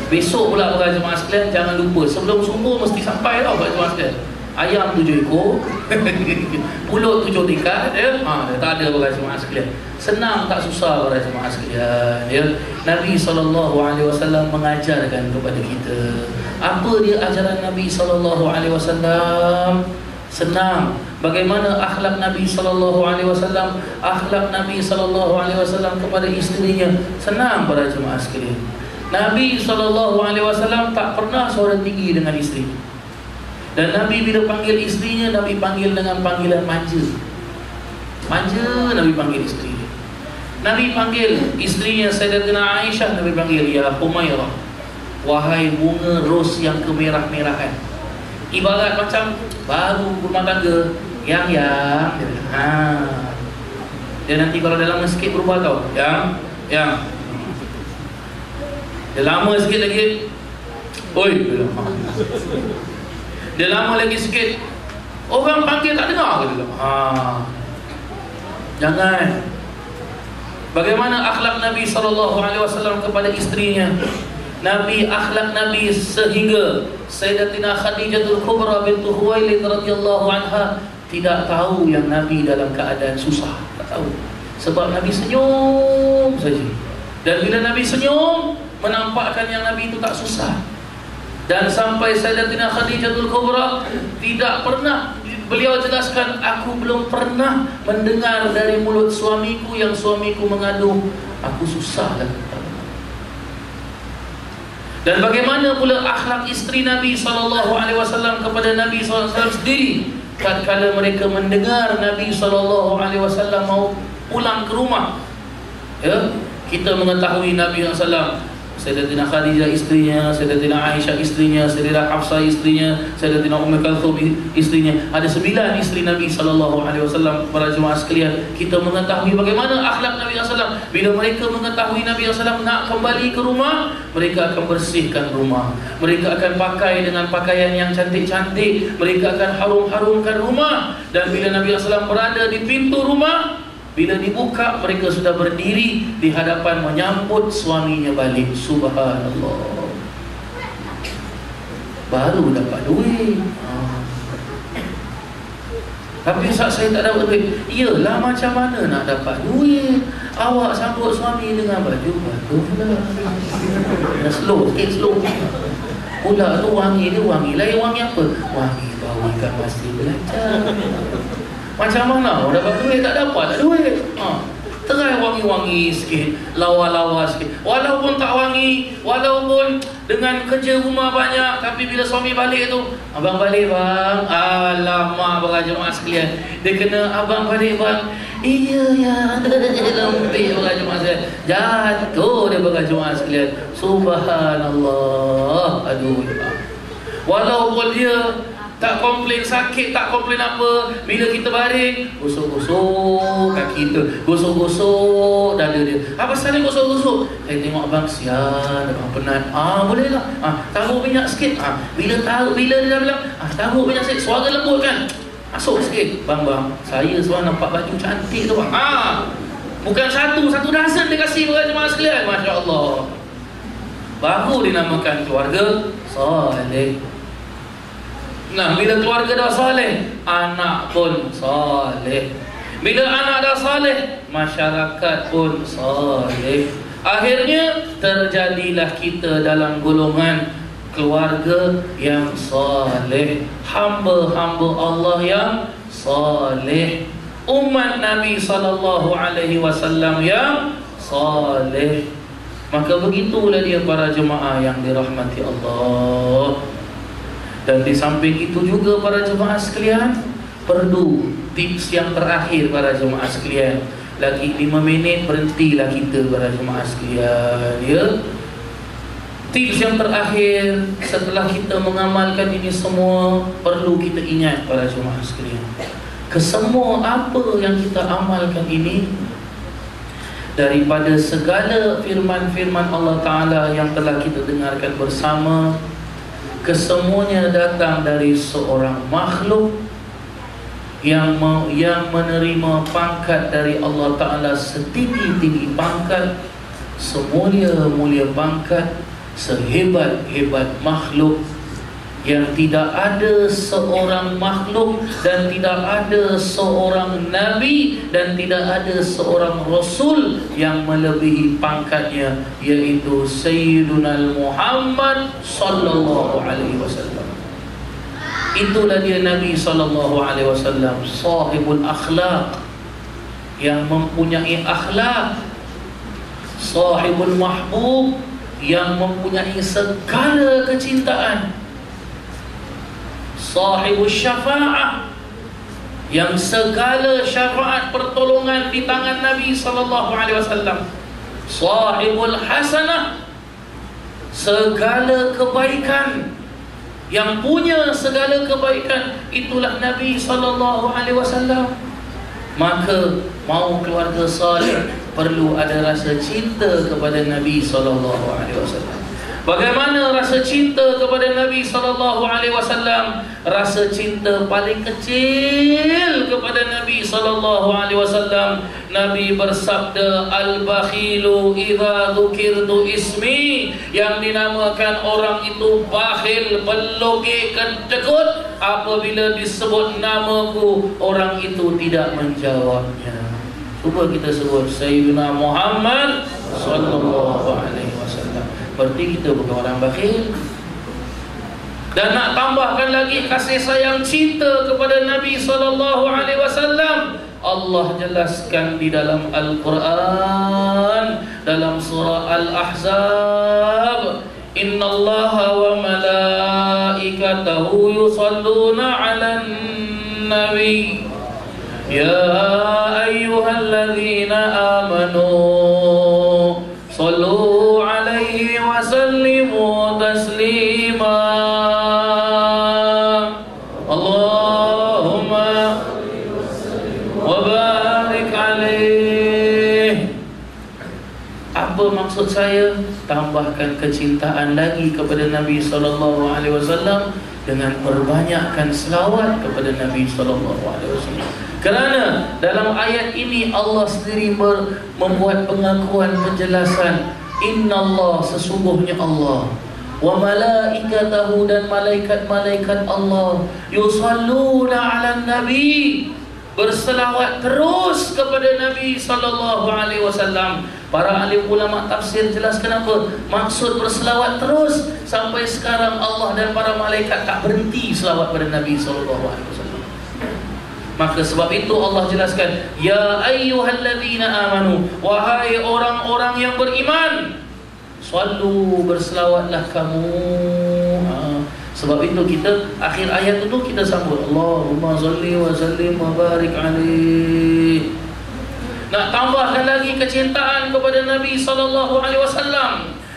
Besok pula para jemaah sekalian, jangan lupa sebelum subuh mesti sampai tau para jemaah sekalian. Ayam 7 ekor, pulut 7 tingkat ya. Dah tak ada para jemaah sekalian. Senang tak susah para jemaah sekalian ya. Nabi SAW mengajarkan kepada kita. Apa dia ajaran Nabi SAW? Senang. Bagaimana akhlak Nabi SAW? Akhlak Nabi SAW kepada isterinya senang para jemaah sekalian. Nabi SAW tak pernah suara tinggi dengan isteri. Dan Nabi bila panggil isterinya, Nabi panggil dengan panggilan manja. Manja Nabi panggil isteri. Nabi panggil isterinya Sayyidatina Aisyah, Nabi panggil ya Humairah, wahai bunga ros yang kemerah-merahan. Ibarat macam baru rumah tangga yang dia nanti kalau dah lama sikit berubah tau. Yang dia lama sikit lagi, oi, dia lama lagi sikit, orang panggil tak dengar ke dia? Jangan. Bagaimana akhlak Nabi SAW kepada isterinya? Akhlak Nabi sehingga Sayyidatina Khadijatul Kubra bintu Khuwailid radhiyallahu anha tidak tahu yang Nabi dalam keadaan susah. Tak tahu. Sebab Nabi senyum saja. Dan bila Nabi senyum, menampakkan yang Nabi itu tak susah. Dan sampai Sayyidatina Khadijatul Kubra tidak pernah, beliau jelaskan, aku belum pernah mendengar dari mulut suamiku yang suamiku mengadu aku susah dan bagaimana pula akhlak isteri Nabi SAW kepada Nabi SAW sendiri tatkala mereka mendengar Nabi SAW mau pulang ke rumah. Ya, kita mengetahui Nabi SAW Sayyidatina Khadijah istrinya, Sayyidatina Aisyah istrinya, Sayyidatina Hafsah istrinya, Sayyidatina Ummu Kalthum istrinya. Ada 9 istri Nabi SAW. Para jemaah sekalian, kita mengetahui bagaimana akhlak Nabi SAW. Bila mereka mengetahui Nabi SAW nak kembali ke rumah, mereka akan bersihkan rumah, mereka akan pakai dengan pakaian yang cantik-cantik, mereka akan harum-harumkan rumah. Dan bila Nabi SAW berada di pintu rumah, bila dibuka, mereka sudah berdiri di hadapan menyambut suaminya balik. Subhanallah. Baru dapat duit. Tapi Ustaz, saya tak dapat duit. Iyalah, macam mana nak dapat duit? Awak sambut suami dengan baju baru pula. Slow sikit, slow. Pula tu wangi dia wangi lain. Wangi apa? Wangi bau ikan masih belajar. Macam mana? Dapat duit tak dapat duit. Try wangi-wangi sikit, lawa-lawa sikit. Walaupun tak wangi, walaupun dengan kerja rumah banyak, tapi bila suami balik tu, abang balik bang. Alamak, para jemaah sekalian, dia kena abang balik bang. Iya ya, lembik para jemaah sekalian. Jatuh dia para jemaah sekalian. Subhanallah. Aduh. Walaupun dia tak komplain sakit, tak komplain apa, bila kita baring, gosok-gosok kaki kita, gosok-gosok dada dia. Apa pasal ni gosok-gosok? Saya tengok abang sian, abang penat. Boleh lah. Taruh minyak sikit. Bila dia dah bilang, taruh minyak sikit, suara lembut kan? Masuk sikit. Bang, saya seorang nampak baju cantik tu bang. Bukan satu dozen dia kasih kepada jemaah sekalian. Masya Allah. Baru dinamakan keluarga soleh. Nah, bila keluarga dah saleh, anak pun saleh. Bila anak dah saleh, masyarakat pun saleh. Akhirnya terjadilah kita dalam golongan keluarga yang saleh, hamba-hamba Allah yang saleh, umat Nabi SAW yang saleh. Maka begitulah dia para jemaah yang dirahmati Allah. Dan di samping itu juga para jemaah sekalian, perlu tips yang terakhir para jemaah sekalian. Lagi 5 minit berhentilah kita para jemaah sekalian, ya. Tips yang terakhir setelah kita mengamalkan ini semua, perlu kita ingat para jemaah sekalian, kesemua apa yang kita amalkan ini, daripada segala firman-firman Allah Ta'ala yang telah kita dengarkan bersama, kesemuanya datang dari seorang makhluk yang menerima pangkat dari Allah Ta'ala setinggi-tinggi pangkat, semulia-mulia pangkat, sehebat-hebat makhluk, yang tidak ada seorang makhluk dan tidak ada seorang nabi dan tidak ada seorang rasul yang melebihi pangkatnya, yaitu Sayyiduna Muhammad sallallahu alaihi wasallam. Itulah dia Nabi sallallahu alaihi wasallam, sahibul akhlak, yang mempunyai akhlak, sahibul mahbub, yang mempunyai segala kecintaan, sahibul syafa'ah, yang segala syafaat pertolongan di tangan Nabi sallallahu alaihi wasallam, sahibul hasanah, segala kebaikan, yang punya segala kebaikan, itulah Nabi sallallahu alaihi wasallam. Maka mau keluarga saleh perlu ada rasa cinta kepada Nabi sallallahu alaihi wasallam. Bagaimana rasa cinta kepada Nabi sallallahu alaihi wasallam? Rasa cinta paling kecil kepada Nabi sallallahu alaihi wasallam. Nabi bersabda, al-bakhilu idza dzukirtu ismi, yang dinamakan orang itu bakhil, pelogek, kecekut apabila disebut namaku, orang itu tidak menjawabnya. Cuba kita sebut Sayyidina Muhammad sallallahu alaihi wasallam. Berarti kita bukan orang bakhil. Dan nak tambahkan lagi kasih sayang cinta kepada Nabi sallallahu alaihi wasallam, Allah jelaskan di dalam Al-Quran, dalam surah Al-Ahzab, innallaha wa malaikatahu yusalluna 'alan nabi ya ayyuhalladzina amanu sallu alaihi wa Apa maksud saya? Tambahkan kecintaan lagi kepada Nabi SAW dengan perbanyakkan selawat kepada Nabi SAW. Kerana dalam ayat ini Allah sendiri membuat pengakuan, penjelasan, Innallah, sesungguhnya Allah, wa malaikatahu, dan malaikat-malaikat Allah, yusalluna ala nabi, berselawat terus kepada Nabi SAW. Para ahli ulama tafsir jelaskan apa maksud berselawat terus. Sampai sekarang Allah dan para malaikat tak berhenti selawat pada Nabi SAW. Maka sebab itu Allah jelaskan, ya ayyuhalladzina amanu, wahai orang-orang yang beriman, sallu, berselawatlah kamu. Sebab itu kita akhir ayat itu kita sambut Allahumma salli wa sallim wa barik alaihi. Nak tambahkan lagi kecintaan kepada Nabi SAW,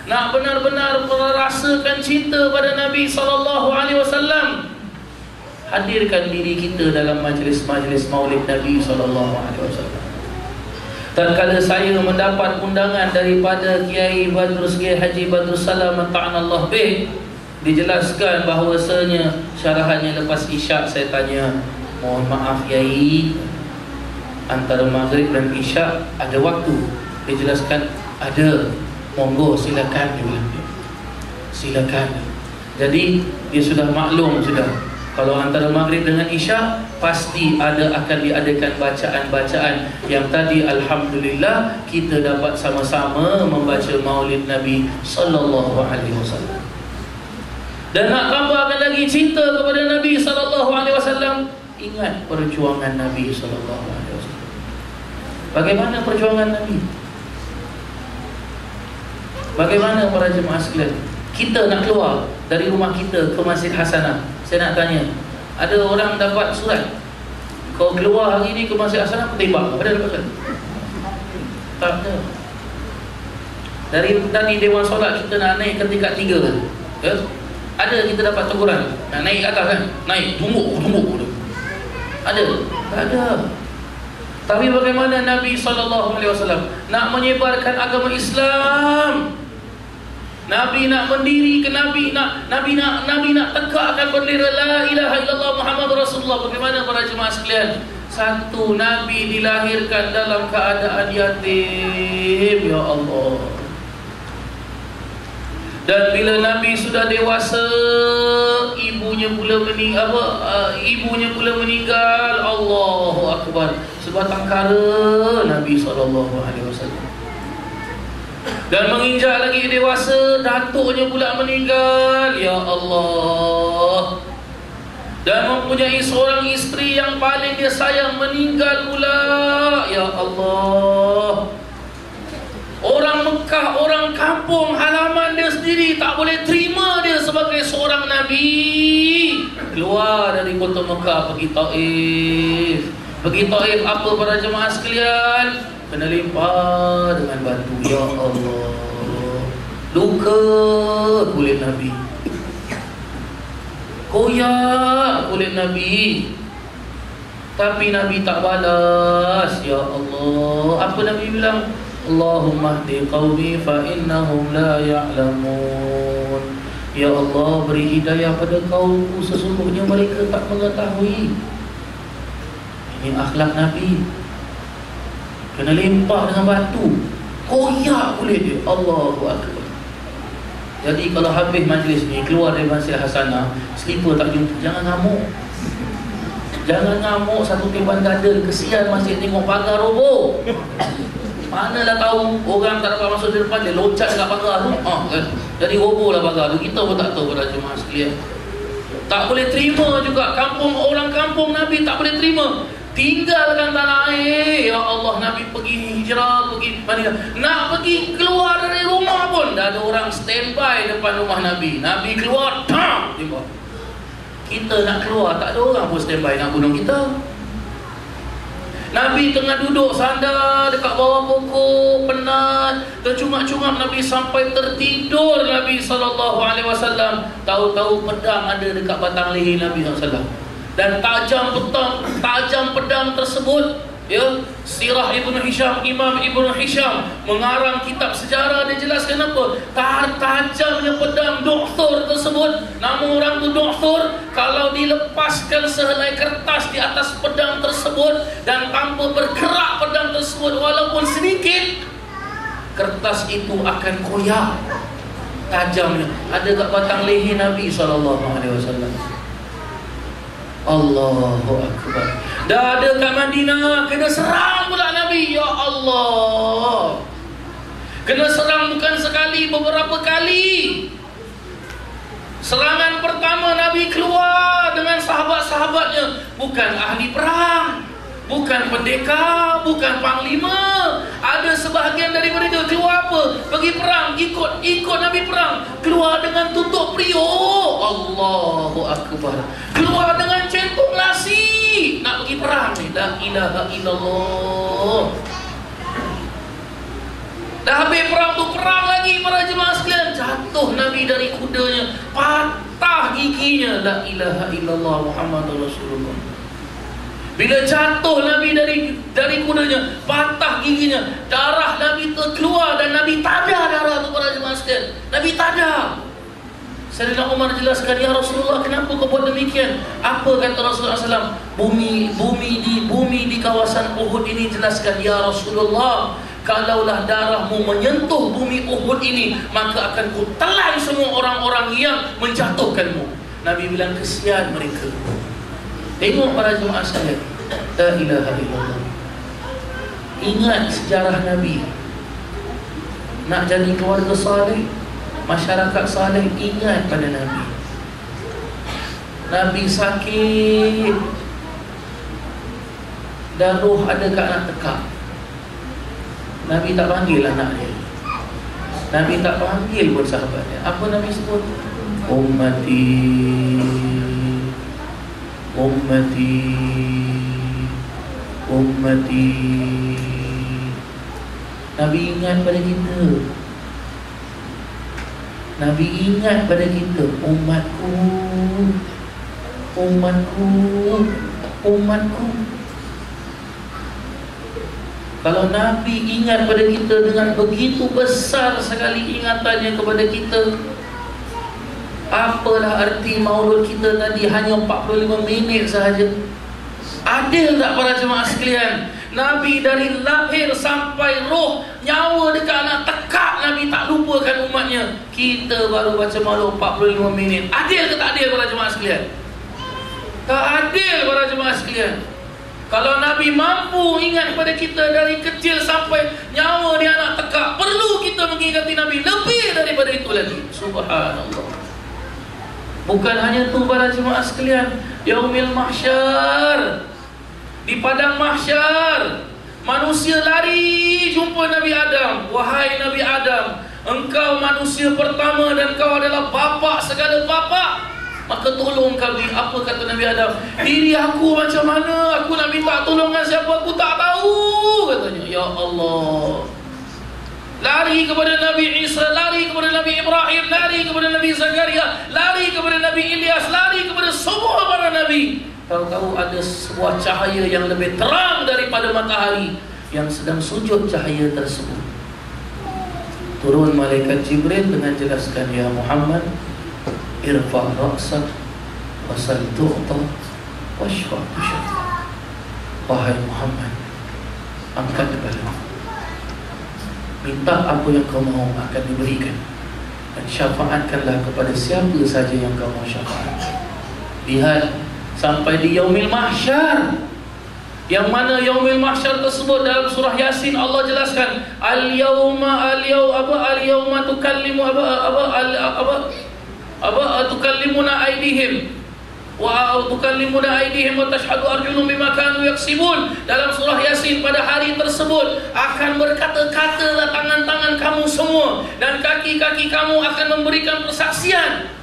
nak benar-benar merasakan cinta pada Nabi SAW, hadirkan diri kita dalam majlis-majlis maulid Nabi SAW. Tatkala saya mendapat undangan daripada Kiai Badrus, Kiai Haji Badrus Salam ta'anallah bih, dijelaskan bahawasanya syarahannya lepas isyak, saya tanya, mohon maaf Kiai, antara maghrib dan isyak ada waktu? Dia jelaskan ada, monggo silakan, dia bilang, silakan. Jadi dia sudah maklum sudah, kalau antara maghrib dengan isyak pasti akan diadakan bacaan-bacaan yang tadi alhamdulillah kita dapat sama-sama membaca maulid Nabi SAW. Dan nak tambahkan lagi cinta kepada Nabi SAW, ingat perjuangan Nabi SAW. Bagaimana perjuangan Nabi? Bagaimana para jemaah sekalian? Kita nak keluar dari rumah kita ke Masjid Hasanah, saya nak tanya, ada orang dapat surat, kau keluar hari ni ke Masjid Hasanah, aku tembak. Apa dia dapat? Tak ada. Dari tadi Dewan Solat kita nak naik ke tingkat 3 kan? Ya? Ada kita dapat teguran, nak naik atas kan? Naik, tumbuk. Ada? Tak ada. Tapi bagaimana Nabi SAW nak menyebarkan agama Islam? Nabi nak mendiri ke Nabi nak tegakkan bendera la ilaha illallah Muhammad Rasulullah. Bagaimana para jemaah sekalian? Satu, Nabi dilahirkan dalam keadaan yatim, ya Allah. Dan bila Nabi sudah dewasa, ibunya pula meninggal. Allahu akbar. Sebatang kara Nabi SAW. Dan menginjak lagi dewasa, datuknya pula meninggal, ya Allah. Dan mempunyai seorang isteri yang paling dia sayang meninggal pula, ya Allah. Orang Mekah, orang kampung halaman dia sendiri tak boleh terima dia sebagai seorang Nabi. Keluar dari kota Mekah pergi Taif. Pergi Taif apa para jemaah sekalian? Kena lempar dengan batu, ya Allah. Luka kulit Nabi, koyak kulit Nabi, tapi Nabi tak balas, ya Allah. Apa Nabi bilang? Allahumma hdi qaumi fa innahum la ya'lamun. Ya Allah, beri hidayah pada kaumku, sesungguhnya mereka tak mengetahui. Ini akhlak Nabi. Kena lempar dengan batu, koyak kulit dia, Allahu akbar. Jadi kalau habis majlis ni, keluar dari Masjid Hasanah, slipper tak jumpa, jangan ngamuk. Jangan ngamuk, satu timban gada, kesian masjid tengok pagar roboh. Manalah tahu orang tak dapat masuk di depan, dia loncat dekat pagar tu, kan? Jadi robohlah pagar tu. Kita pun tak tahu pada jemaah sekalian. Tak boleh terima juga, orang kampung Nabi tak boleh terima. Tinggalkan tanah air, ya Allah. Nabi pergi hijrah, pergi mana? Nak pergi keluar dari rumah pun dah ada orang standby depan rumah Nabi. Nabi keluar, tembak. Kita nak keluar, tak ada orang pun standby nak bunuh kita. Nabi tengah duduk sandar dekat bawah pokok, penat, tercungap-cungap Nabi sampai tertidur Nabi SAW. Tahu-tahu pedang ada dekat batang leher Nabi SAW. Dan tajam pedang tersebut Ya, Sirah Ibnu Hisham, Imam Ibnu Hisham mengarang kitab sejarah. Dia jelaskan apa? Tajamnya pedang doktor tersebut. Nama orang tu doktor. Kalau dilepaskan sehelai kertas di atas pedang tersebut dan tanpa bergerak pedang tersebut walaupun sedikit, kertas itu akan koyak. Tajamnya ada kat batang leher Nabi SAW. Allahu Akbar. Dah ada kat Madinah, kena serang pula Nabi. Ya Allah, kena serang bukan sekali, beberapa kali. Serangan pertama Nabi keluar dengan sahabat-sahabatnya, bukan ahli perang, bukan pendekar, bukan panglima. Ada sebahagian dari mereka keluar apa? Pergi perang, ikut Nabi perang. Keluar dengan tutup periuk. Allahu Akbar. Keluar dengan centung nasi, nak pergi perang ni. La ilaha illallah. Dah habis perang tu, perang lagi para jemaah sekalian. Jatuh Nabi dari kudanya, patah giginya. La ilaha illallah Muhammadur Rasulullah. Bila jatuh Nabi dari kudanya, patah giginya, darah Nabi terkeluar dan Nabi tada darah tu para jemaah sekalian. Nabi tada. Sayyidina Umar jelaskan, ya Rasulullah, kenapa kau buat demikian? Apa kata Rasulullah SAW? Bumi di kawasan Uhud ini, jelaskan, ya Rasulullah, kalaulah darahmu menyentuh bumi Uhud ini, maka akan ku telan semua orang-orang yang menjatuhkanmu. Nabi bilang, kesian mereka. Tengok para jemaah sekalian, la ilaha illallah. Ingat sejarah Nabi. Nak jadi keluarga saleh, masyarakat saleh, ingat pada Nabi. Nabi sakit dan roh ada kat anak tekak. Nabi tak panggil anak dia, Nabi tak panggil pun sahabat dia. Apa Nabi sebut? Ummati, ummati, ummati. Nabi ingat pada kita. Nabi ingat pada kita, umatku, umatku, umatku. Kalau Nabi ingat pada kita dengan begitu besar sekali ingatannya kepada kita, apalah arti maulud kita tadi hanya 45 minit sahaja? Adil tak para jemaah sekalian? Nabi dari lahir sampai roh, nyawa dekat anak tekak, Nabi tak lupakan umatnya. Kita baru baca maulud 45 minit. Adil ke tak adil para jemaah sekalian? Tak adil para jemaah sekalian. Kalau Nabi mampu ingat pada kita dari kecil sampai nyawa dia anak tekak, perlu kita mengingati Nabi lebih daripada itu lagi. Subhanallah. Bukan hanya itu para jemaah sekalian, Yaumil Mahsyar, di padang mahsyar, manusia lari jumpa Nabi Adam. Wahai Nabi Adam, engkau manusia pertama dan kau adalah bapa segala bapa. Maka tolong kami. Apa kata Nabi Adam? Diri aku macam mana? Aku nak minta tolongan siapa? Aku tak tahu, katanya. Ya Allah. Lari kepada Nabi Isa, lari kepada Nabi Ibrahim, lari kepada Nabi Zakaria, lari kepada Nabi Ilyas, lari kepada semua para Nabi. Tahu-tahu ada sebuah cahaya yang lebih terang daripada matahari yang sedang sujud cahaya tersebut. Turun malaikat Jibril dengan jelaskan, ya Muhammad, irfa' ra'sak wasal tu'ta washfa' tushfa'. Wahai Muhammad, angkat kepala, minta apa yang kau mahu akan diberikan, dan syafaatkanlah kepada siapa saja yang kau mahu syafaat. Lihat sampai di Yaumil Mahsyar, yang mana Yaumil Mahsyar tersebut dalam surah Yasin Allah jelaskan, al-yawma tukallimu tukallimuna aydihim wa tukallimuna aydihim wa tashhadu arjuluhum bima kanu yaksibun. Dalam surah Yasin, pada hari tersebut akan berkata-katalah tangan-tangan kamu semua dan kaki-kaki kamu akan memberikan persaksian.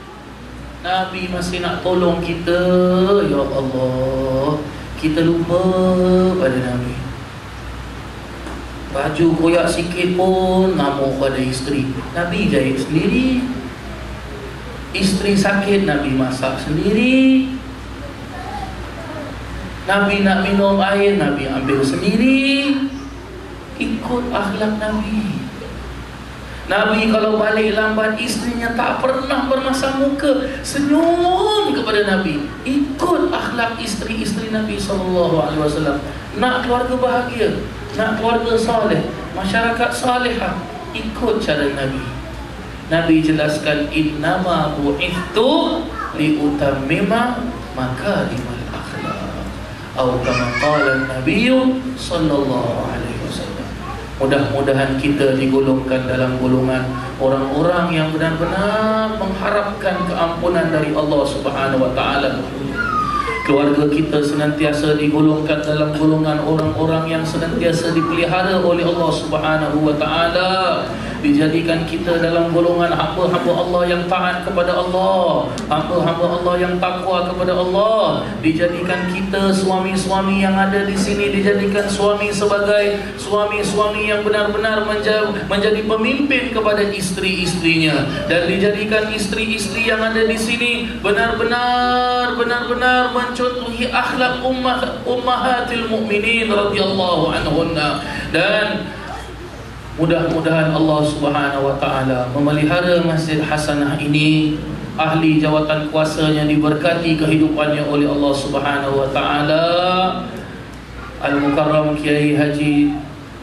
Nabi masih nak tolong kita. Ya Allah, kita lupa pada Nabi. Baju koyak sikit pun ngamuk pada isteri. Nabi jahit sendiri. Isteri sakit, Nabi masak sendiri. Nabi nak minum air, Nabi ambil sendiri. Ikut akhlak Nabi. Nabi kalau balik lambat, isterinya tak pernah bermasam muka, senyum kepada Nabi. Ikut akhlak isteri-isteri Nabi SAW. Nak keluarga bahagia, nak keluarga soleh, masyarakat salihah, ikut cara Nabi. Nabi jelaskan, innama bu'ithtu liutammima makarimal akhlaq, atau kama qala an-nabiy sallallahu alaihi wasallam. Mudah-mudahan kita digolongkan dalam golongan orang-orang yang benar-benar mengharapkan keampunan dari Allah Subhanahu wa taala. Keluarga kita senantiasa digolongkan dalam golongan orang-orang yang senantiasa dipelihara oleh Allah Subhanahu wa taala. Dijadikan kita dalam golongan hamba-hamba Allah yang taat kepada Allah, hamba-hamba Allah yang takwa kepada Allah. Dijadikan kita suami-suami yang ada di sini, dijadikan suami sebagai suami-suami yang benar-benar menjadi pemimpin kepada isteri-istrinya, dan dijadikan isteri-istri yang ada di sini benar-benar mencontohi akhlak ummahatil mukminin radhiyallahu anhunna. Dan mudah-mudahan Allah Subhanahu wa taala memelihara Masjid Hasanah ini, ahli jawatan kuasanya diberkati kehidupannya oleh Allah Subhanahu wa taala. Al-Mukarram Kiai Haji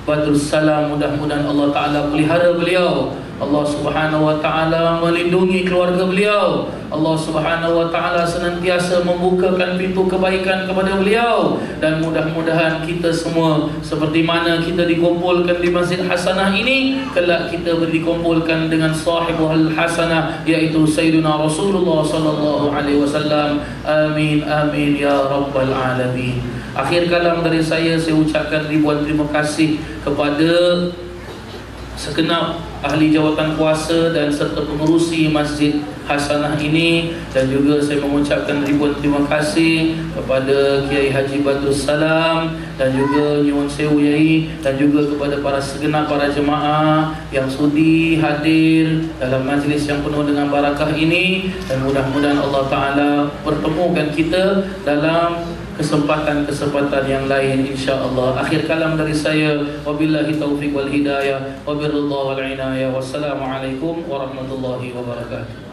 Badrus Salam, mudah-mudahan Allah taala pelihara beliau. Allah Subhanahu wa taala melindungi keluarga beliau. Allah Subhanahu wa taala senantiasa membukakan pintu kebaikan kepada beliau, dan mudah-mudahan kita semua seperti mana kita dikumpulkan di Masjid Hasanah ini, kelak kita dikumpulkan dengan sahibul hasanah, yaitu Sayyidina Rasulullah sallallahu alaihi wasallam. Amin amin ya rabbal alamin. Akhir kalam dari saya ucapkan ribuan terima kasih kepada segenap ahli jawatan kuasa dan serta pengurusi Masjid Hasanah ini, dan juga saya mengucapkan ribuan terima kasih kepada Kiai Haji Badrus Salam, dan juga Nyuwun Sewu Yai, dan juga kepada segenap para jemaah yang sudi hadir dalam majlis yang penuh dengan barakah ini. Dan mudah-mudahan Allah Ta'ala pertemukan kita dalam kesempatan-kesempatan yang lain, insya-Allah. Akhir kalam dari saya, wabillahi taufiq wal hidayah, wabirullah wal inayah. Wassalamualaikum warahmatullahi wabarakatuh.